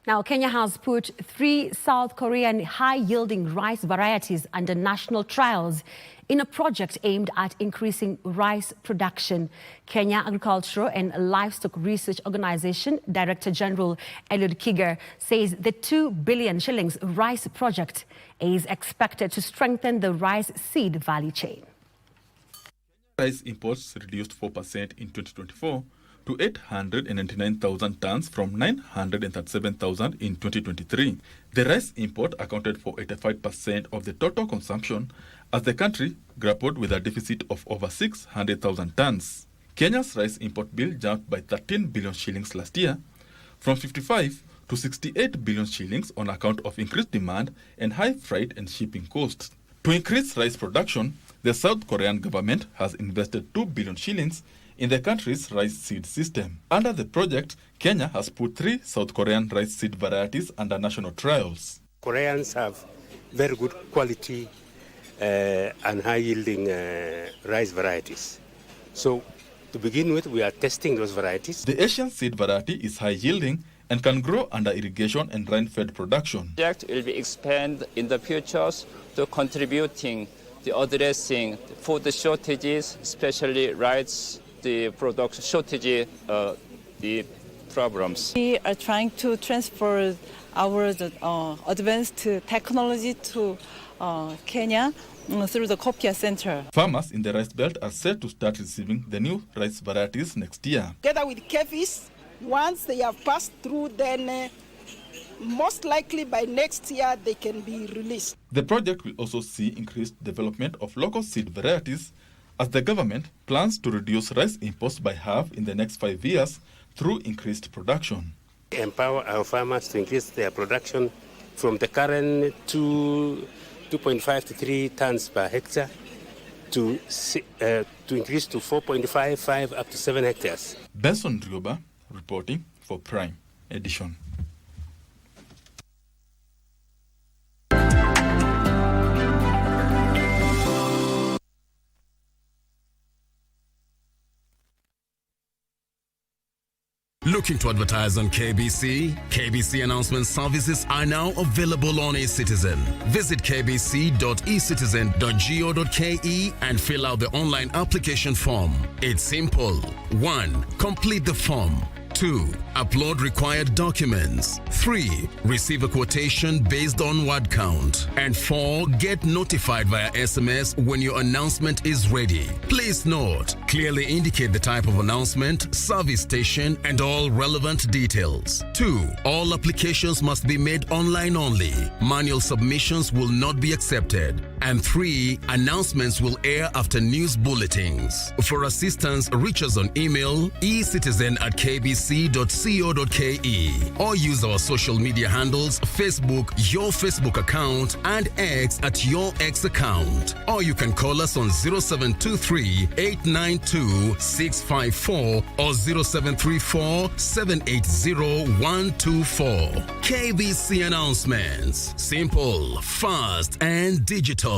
Now, Kenya has put 3 South Korean high-yielding rice varieties under national trials in a project aimed at increasing rice production. Kenya Agricultural and Livestock Research Organization Director General Eliud Kiger says the 2 billion shillings rice project is expected to strengthen the rice seed value chain. Rice imports reduced 4% in 2024 to 899,000 tons from 937,000 in 2023. The rice import accounted for 85% of the total consumption as the country grappled with a deficit of over 600,000 tons. Kenya's rice import bill jumped by 13 billion shillings last year, from 55 to 68 billion shillings on account of increased demand and high freight and shipping costs. To increase rice production, the South Korean government has invested 2 billion shillings in the country's rice seed system. Under the project, Kenya has put 3 South Korean rice seed varieties under national trials. Koreans have very good quality and high-yielding rice varieties. So, to begin with, we are testing those varieties. The Asian seed variety is high-yielding and can grow under irrigation and rain-fed production. The project will be expanded in the future to contributing to addressing food shortages, especially rice, the production shortage, the problems. We are trying to transfer our advanced technology to Kenya through the Kopia Center. Farmers in the rice belt are set to start receiving the new rice varieties next year. Together with KBC, once they have passed through, then most likely by next year they can be released. The project will also see increased development of local seed varieties as the government plans to reduce rice imports by half in the next 5 years through increased production. Empower our farmers to increase their production from the current 2.5 to 3 tons per hectare to increase to 4.55 up to 7 hectares. Benson Rioba reporting for Prime Edition. Looking to advertise on KBC? KBC announcement services are now available on eCitizen. Visit kbc.ecitizen.go.ke and fill out the online application form. It's simple. 1. Complete the form. 2. Upload required documents. 3. Receive a quotation based on word count. And 4. Get notified via SMS when your announcement is ready. Please note, clearly indicate the type of announcement, service station, and all relevant details. 2. All applications must be made online only. Manual submissions will not be accepted. And 3. Announcements will air after news bulletins. For assistance, reach us on email ecitizen@kbc.co.ke or use our social media handles, Facebook, your Facebook account, and X at your X account. Or you can call us on 0723 892 654 or 0734 780 124. KBC announcements. Simple, fast, and digital.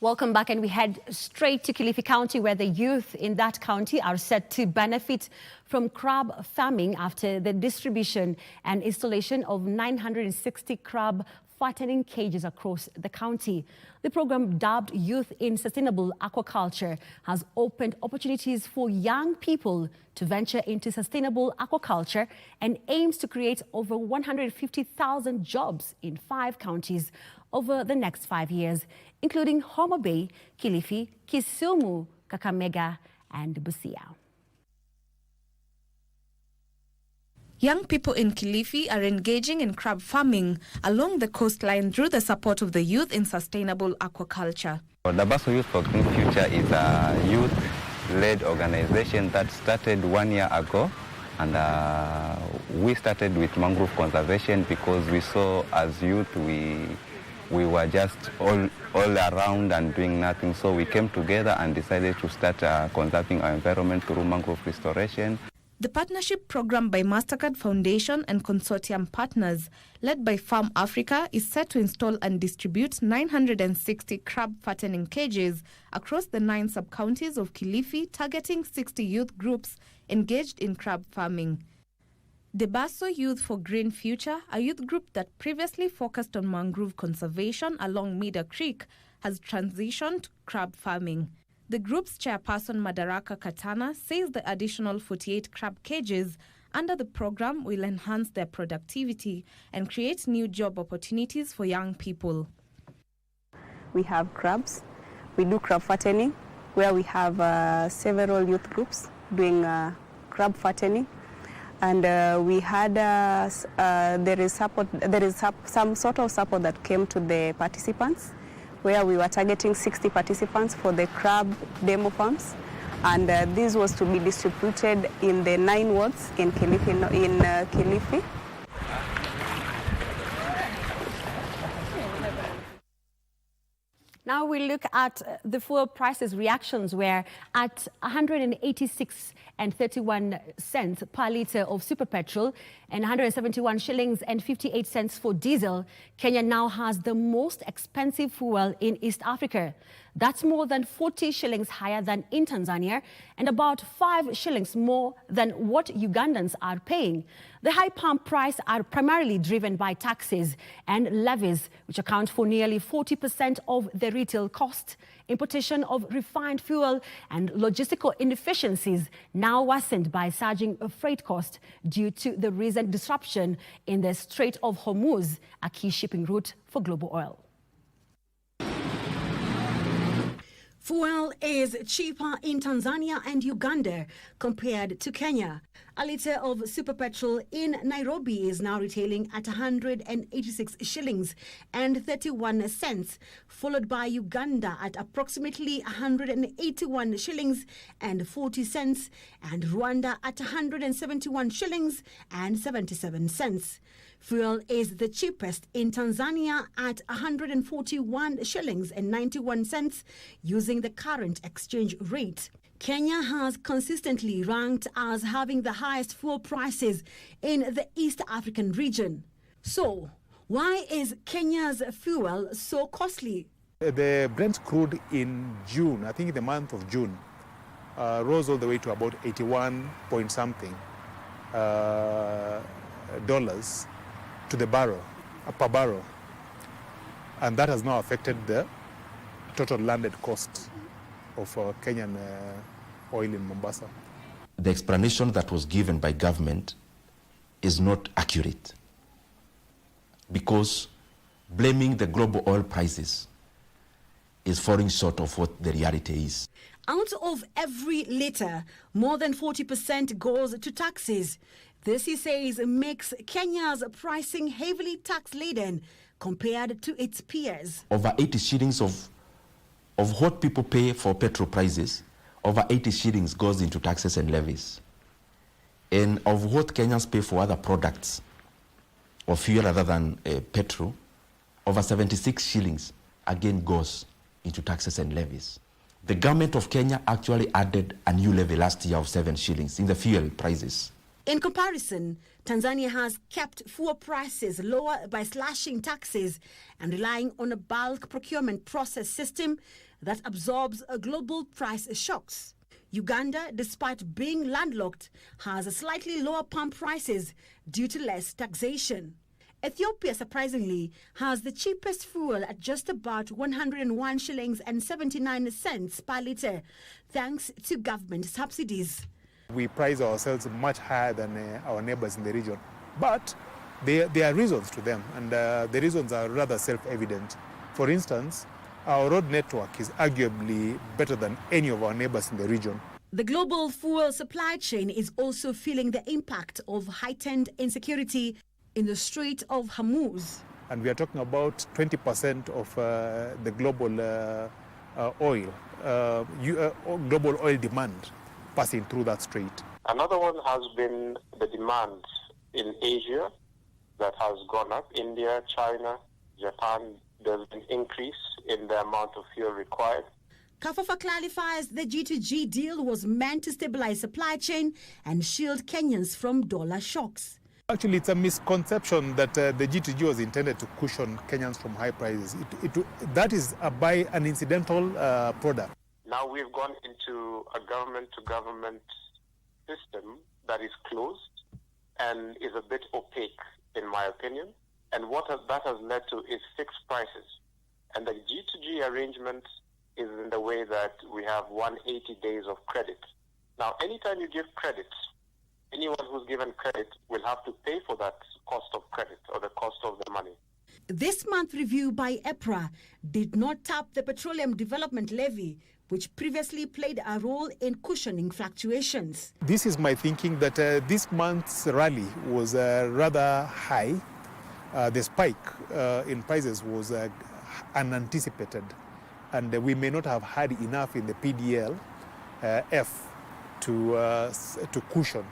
Welcome back, and we head straight to Kilifi County, where the youth in that county are set to benefit from crab farming after the distribution and installation of 960 crab fattening cages across the county. The program, dubbed Youth in Sustainable Aquaculture, has opened opportunities for young people to venture into sustainable aquaculture and aims to create over 150,000 jobs in 5 counties over the next 5 years, including Homa Bay, Kilifi, Kisumu, Kakamega, and Busia. Young people in Kilifi are engaging in crab farming along the coastline through the support of the Youth in Sustainable Aquaculture. The Basso Youth for Green Future is a youth-led organization that started 1 year ago. And we started with mangrove conservation because we saw as youth we were just all around and doing nothing. So we came together and decided to start conserving our environment through mangrove restoration. The partnership program by MasterCard Foundation and consortium partners, led by Farm Africa, is set to install and distribute 960 crab fattening cages across the 9 sub-counties of Kilifi, targeting 60 youth groups engaged in crab farming. The Basso Youth for Green Future, a youth group that previously focused on mangrove conservation along Mida Creek, has transitioned to crab farming. The group's chairperson, Madaraka Katana, says the additional 48 crab cages under the program will enhance their productivity and create new job opportunities for young people. We have crabs. We do crab fattening, where we have several youth groups doing crab fattening. And we had there is some sort of support that came to the participants, where we were targeting 60 participants for the crab demo farms, and this was to be distributed in the 9 wards in Kilifi. Now we look at the fuel prices reactions, where at 186.31 cents per litre of super petrol and 171 shillings and 58 cents for diesel, Kenya now has the most expensive fuel in East Africa. That's more than 40 shillings higher than in Tanzania and about 5 shillings more than what Ugandans are paying. The high pump price are primarily driven by taxes and levies, which account for nearly 40% of the retail cost. Importation of refined fuel and logistical inefficiencies now worsened by surging freight cost due to the recent disruption in the Strait of Hormuz, a key shipping route for global oil. Fuel is cheaper in Tanzania and Uganda compared to Kenya. A litre of super petrol in Nairobi is now retailing at 186 shillings and 31 cents, followed by Uganda at approximately 181 shillings and 40 cents, and Rwanda at 171 shillings and 77 cents. Fuel is the cheapest in Tanzania at 141 shillings and 91 cents using the current exchange rate. Kenya has consistently ranked as having the highest fuel prices in the East African region. So, why is Kenya's fuel so costly? The Brent crude in June, I think in the month of June, rose all the way to about 81 point something dollars to the barrel, per barrel. And that has now affected the total landed cost of Kenyan oil in Mombasa. The explanation that was given by government is not accurate, because blaming the global oil prices is falling short of what the reality is. Out of every litre, more than 40% goes to taxes. This, he says, makes Kenya's pricing heavily tax-laden compared to its peers. Over 80 shillings of what people pay for petrol prices, over 80 shillings goes into taxes and levies. And of what Kenyans pay for other products or fuel other than petrol, over 76 shillings again goes into taxes and levies. The government of Kenya actually added a new levy last year of 7 shillings in the fuel prices. In comparison, Tanzania has kept fuel prices lower by slashing taxes and relying on a bulk procurement process system that absorbs global price shocks. Uganda, despite being landlocked, has slightly lower pump prices due to less taxation. Ethiopia, surprisingly, has the cheapest fuel at just about 101 shillings and 79 cents per litre, thanks to government subsidies. We price ourselves much higher than our neighbors in the region, but there are reasons to them, and the reasons are rather self-evident. For instance, our road network is arguably better than any of our neighbors in the region. The global fuel supply chain is also feeling the impact of heightened insecurity in the Strait of Hormuz. And we are talking about 20% of the global global oil demand passing through that strait. Another one has been the demand in Asia that has gone up. India, China, Japan, there's an increase in the amount of fuel required. Kafafa clarifies the G2G deal was meant to stabilize supply chain and shield Kenyans from dollar shocks. Actually, it's a misconception that the G2G was intended to cushion Kenyans from high prices. That is by an incidental product. Now we've gone into a government-to-government system that is closed and is a bit opaque, in my opinion. And what that has led to is fixed prices. And the G2G arrangement is in the way that we have 180 days of credit. Now, anytime you give credit, anyone who's given credit will have to pay for that cost of credit or the cost of the money. This month review by EPRA did not tap the Petroleum Development Levy, which previously played a role in cushioning fluctuations. This is my thinking that this month's rally was rather high. The spike in prices was unanticipated, and we may not have had enough in the PDL F to cushion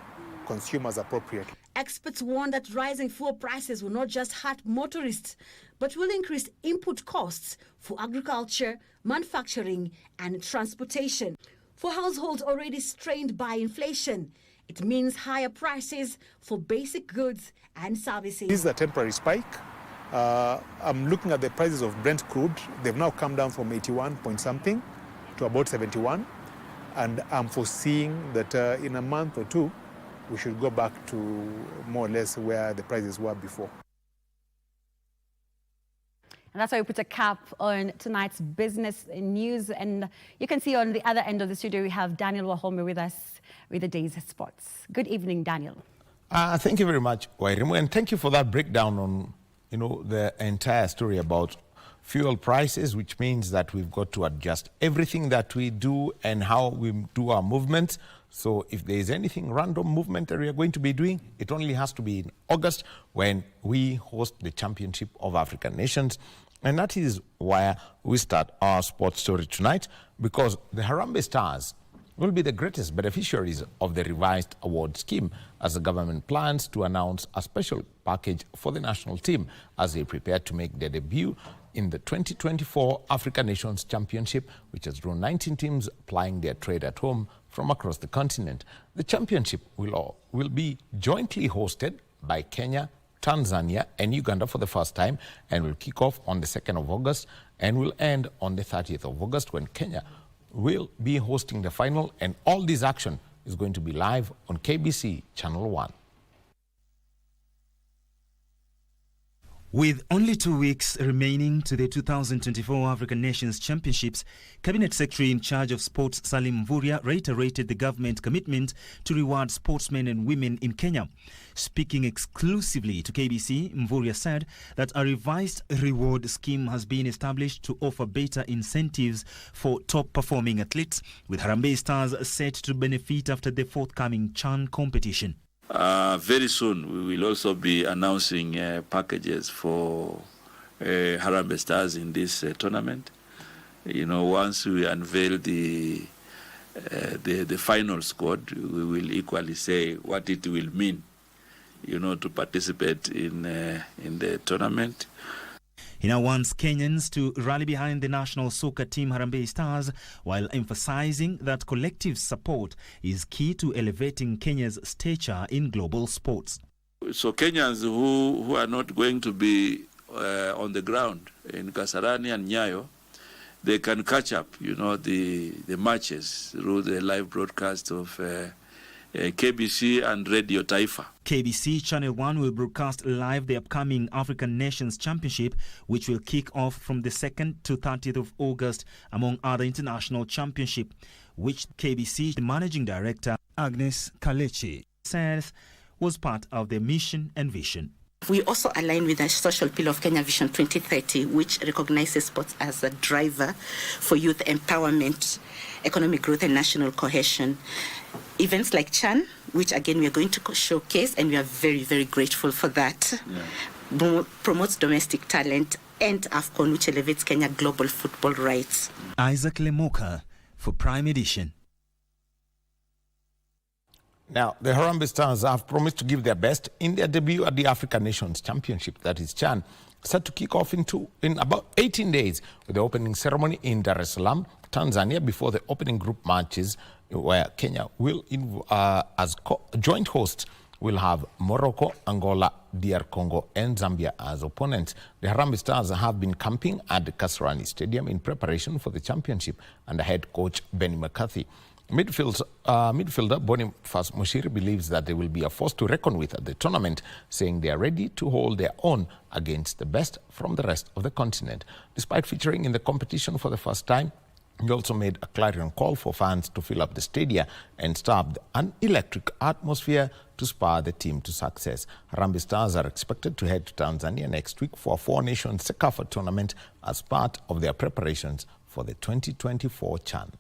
consumers appropriately. Experts warn that rising fuel prices will not just hurt motorists, but will increase input costs for agriculture, manufacturing, and transportation. For households already strained by inflation, it means higher prices for basic goods and services. This is a temporary spike. I'm looking at the prices of Brent crude. They've now come down from 81 point something to about 71. And I'm foreseeing that in a month or two, we should go back to more or less where the prices were before. And that's why we put a cap on tonight's business news. And you can see on the other end of the studio, we have Daniel Wahome with us with the day's sports. Good evening, Daniel. Thank you very much, Wairimu, and thank you for that breakdown on, the entire story about fuel prices, which means that we've got to adjust everything that we do and how we do our movements. So if there is anything random movement that we are going to be doing, it only has to be in August when we host the Championship of African Nations. And that is why we start our sports story tonight, because the Harambee Stars will be the greatest beneficiaries of the revised award scheme, as the government plans to announce a special package for the national team as they prepare to make their debut in the 2024 Africa Nations Championship, which has drawn 19 teams plying their trade at home from across the continent. The championship will be jointly hosted by Kenya, Tanzania and Uganda for the first time, and will kick off on the 2nd of August and will end on the 30th of August, when Kenya will be hosting the final, and all this action is going to be live on KBC Channel 1. With only 2 weeks remaining to the 2024 African Nations Championships, Cabinet Secretary in charge of Sports Salim Mvurya reiterated the government commitment to reward sportsmen and women in Kenya. Speaking exclusively to KBC, Mvurya said that a revised reward scheme has been established to offer better incentives for top-performing athletes, with Harambee Stars set to benefit after the forthcoming CHAN competition. Very soon we will also be announcing packages for Harambee Stars in this tournament. You know, once we unveil the final squad, we will equally say what it will mean, you know, to participate in the tournament. He now wants Kenyans to rally behind the national soccer team Harambee Stars, while emphasizing that collective support is key to elevating Kenya's stature in global sports. So Kenyans who are not going to be on the ground in Kasarani and Nyayo, they can catch up, you know, the matches through the live broadcast of KBC and Radio Taifa. KBC Channel 1 will broadcast live the upcoming African Nations Championship, which will kick off from the 2nd to 30th of August, among other international championships, which KBC Managing Director Agnes Kalechi says was part of their mission and vision. We also align with the social pillar of Kenya Vision 2030, which recognizes sports as a driver for youth empowerment, economic growth and national cohesion. Events like CHAN, which again we are going to showcase, and we are very, very grateful for that, promotes domestic talent, and AFCON, which elevates Kenya global football rights. Isaac Lemoka for Prime Edition. Now, the Harambee Stars have promised to give their best in their debut at the Africa Nations Championship, that is CHAN, set to kick off in about 18 days with the opening ceremony in Dar es Salaam, Tanzania, before the opening group matches, where Kenya will, as joint hosts, will have Morocco, Angola, DR Congo and Zambia as opponents. The Harambee Stars have been camping at the Kasarani Stadium in preparation for the championship under head coach Benny McCarthy. Midfielder Boniface Mushiri believes that they will be a force to reckon with at the tournament, saying they are ready to hold their own against the best from the rest of the continent. Despite featuring in the competition for the first time, he also made a clarion call for fans to fill up the stadia and stir an electric atmosphere to spur the team to success. Harambee Stars are expected to head to Tanzania next week for a four-nation CECAFA tournament as part of their preparations for the 2024 CHAN.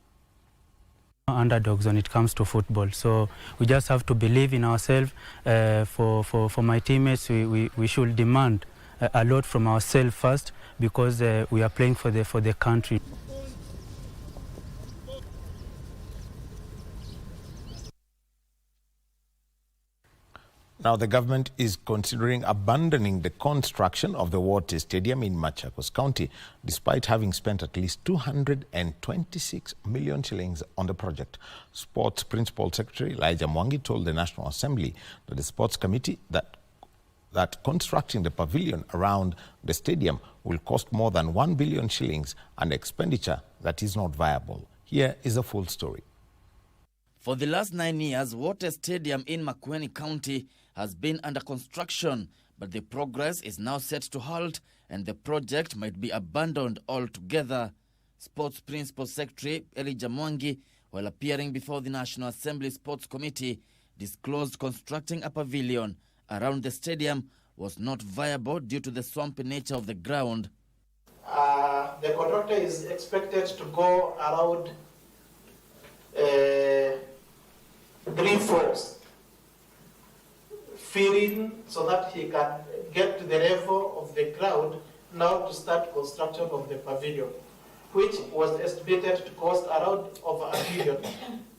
Underdogs when it comes to football, so we just have to believe in ourselves. For my teammates, we should demand a lot from ourselves first, because we are playing for the country. Now, the government is considering abandoning the construction of the Water Stadium in Machakos County, despite having spent at least 226 million shillings on the project. Sports Principal Secretary Elijah Mwangi told the National Assembly that the Sports Committee that constructing the pavilion around the stadium will cost more than 1 billion shillings, an expenditure that is not viable. Here is a full story. For the last 9 years, Water Stadium in Makueni County has been under construction, but the progress is now set to halt and the project might be abandoned altogether. Sports Principal Secretary Elijah Mwangi, while appearing before the National Assembly Sports Committee, disclosed constructing a pavilion around the stadium was not viable due to the swampy nature of the ground. The contractor is expected to go around 3 floors, filling so that he can get to the level of the ground now to start construction of the pavilion, which was estimated to cost around over 1 billion.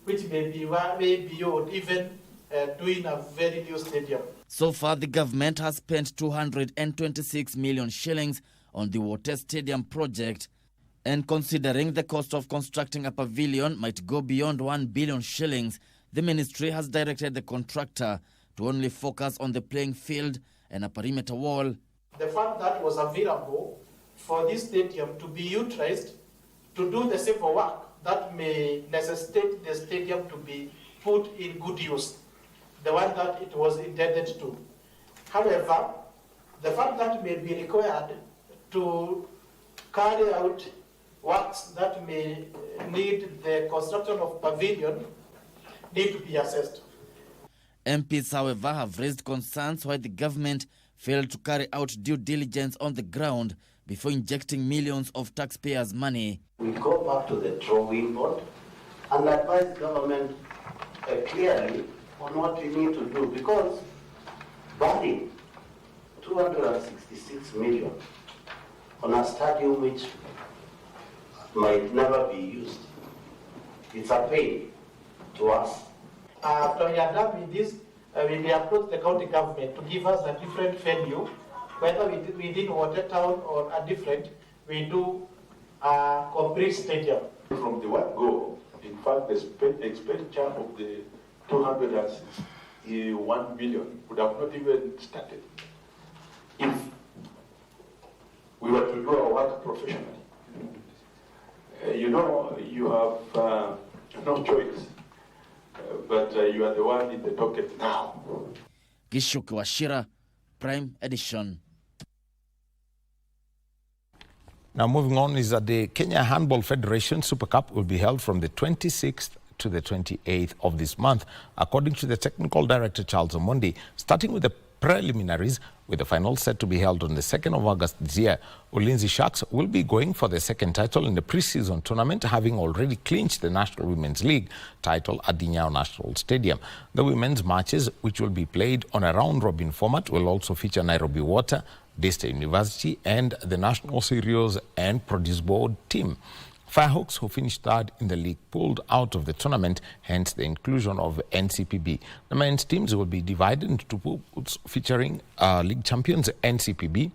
which may be way beyond even doing a very new stadium. So far, the government has spent 226 million shillings on the Water Stadium project, and considering the cost of constructing a pavilion might go beyond 1 billion shillings, the ministry has directed the contractor to only focus on the playing field and a perimeter wall. The fund that was available for this stadium to be utilized to do the civil work that may necessitate the stadium to be put in good use, the one that it was intended to. However, the fund that may be required to carry out works that may need the construction of pavilion need to be assessed. MPs, however, have raised concerns why the government failed to carry out due diligence on the ground before injecting millions of taxpayers' money. We go back to the drawing board and advise government clearly on what we need to do, because burning 266 million on a stadium which might never be used, it's a pain to us. After we are done with this, we approach the county government to give us a different venue, whether within Watertown or a different, we do a complete stadium. From the word go, in fact, the expenditure of the 261 million would have not even started if we were to do our work professionally. You have no choice, but you are the one in the docket now. Gishuki Washira, Prime Edition. Now, moving on is that the Kenya Handball Federation Super Cup will be held from the 26th to the 28th of this month, according to the technical director, Charles Omondi, starting with the preliminaries, with the final set to be held on the 2nd of August this year. Ulinzi Sharks will be going for the second title in the pre-season tournament, having already clinched the National Women's League title at the Nyao National Stadium. The women's matches, which will be played on a round-robin format, will also feature Nairobi Water, Daystar University, and the National Cereals and Produce Board team. Firehawks, who finished third in the league, pulled out of the tournament, hence the inclusion of NCPB. The men's teams will be divided into two pools featuring league champions NCPB,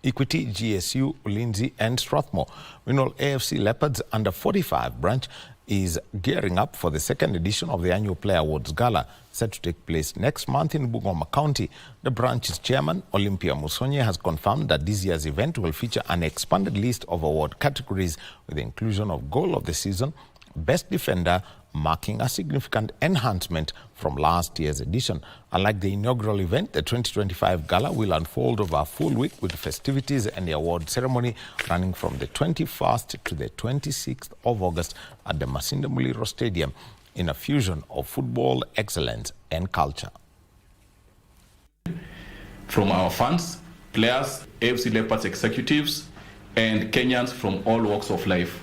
Equity, GSU, Ulinzi, and Strathmore. Meanwhile, AFC Leopards under 45 branch is gearing up for the second edition of the annual Player Awards Gala, set to take place next month in Bungoma County. The branch's chairman, Olympia Musonye, has confirmed that this year's event will feature an expanded list of award categories with the inclusion of Goal of the Season, Best Defender, marking a significant enhancement from last year's edition. Unlike the inaugural event, the 2025 Gala will unfold over a full week with festivities and the award ceremony running from the 21st to the 26th of August at the Masinda Muliro Stadium in a fusion of football excellence and culture. From our fans, players, AFC Leopards executives, and Kenyans from all walks of life.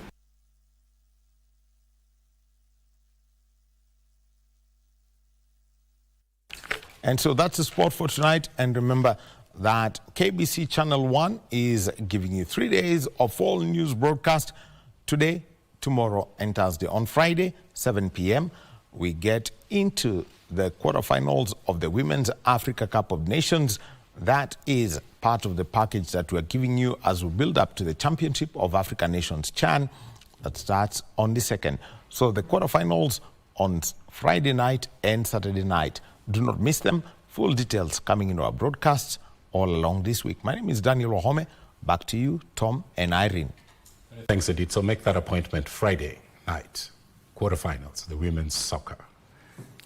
And so that's the sport for tonight. And remember that KBC Channel 1 is giving you 3 days of full news broadcast today, tomorrow, and Thursday. On Friday, 7 p.m., we get into the quarterfinals of the Women's Africa Cup of Nations. That is part of the package that we're giving you as we build up to the Championship of African Nations CHAN that starts on the 2nd. So the quarterfinals on Friday night and Saturday night. Do not miss them. Full details coming into our broadcasts all along this week. My name is Daniel Ohome. Back to you, Tom and Irene. Thanks, Edith. So make that appointment Friday night. Quarterfinals, the women's soccer.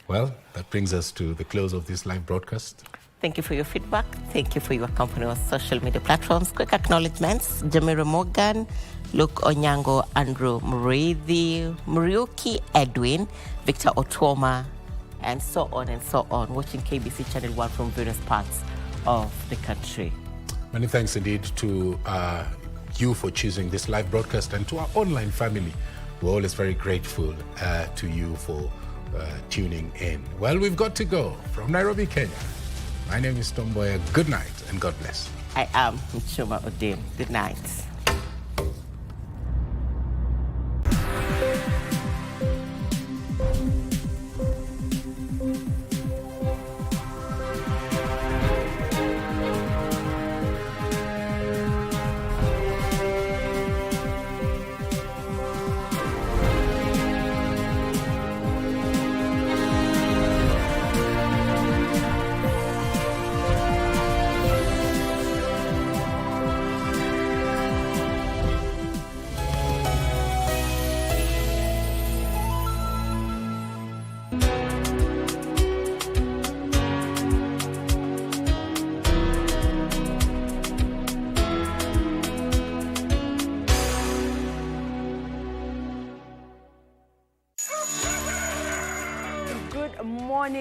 Well, that brings us to the close of this live broadcast. Thank you for your feedback. Thank you for your company on social media platforms. Quick acknowledgements. Jamira Morgan, Luke Onyango, Andrew Murithi, Muriuki Edwin, Victor Otwoma, and so on, watching KBC Channel 1 from various parts of the country. Many thanks indeed to you for choosing this live broadcast, and to our online family. We're always very grateful to you for tuning in. Well, we've got to go from Nairobi, Kenya. My name is Mboya. Good night and God bless. I am Muchuma Odim. Good night.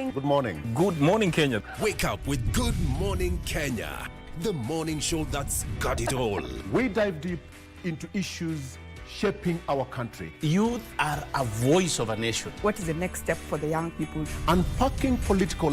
morning. Good morning. Good morning, Kenya. Wake up with Good Morning Kenya, the morning show that's got it all. We dive deep into issues shaping our country. Youth are a voice of a nation. What is the next step for the young people? Unpacking political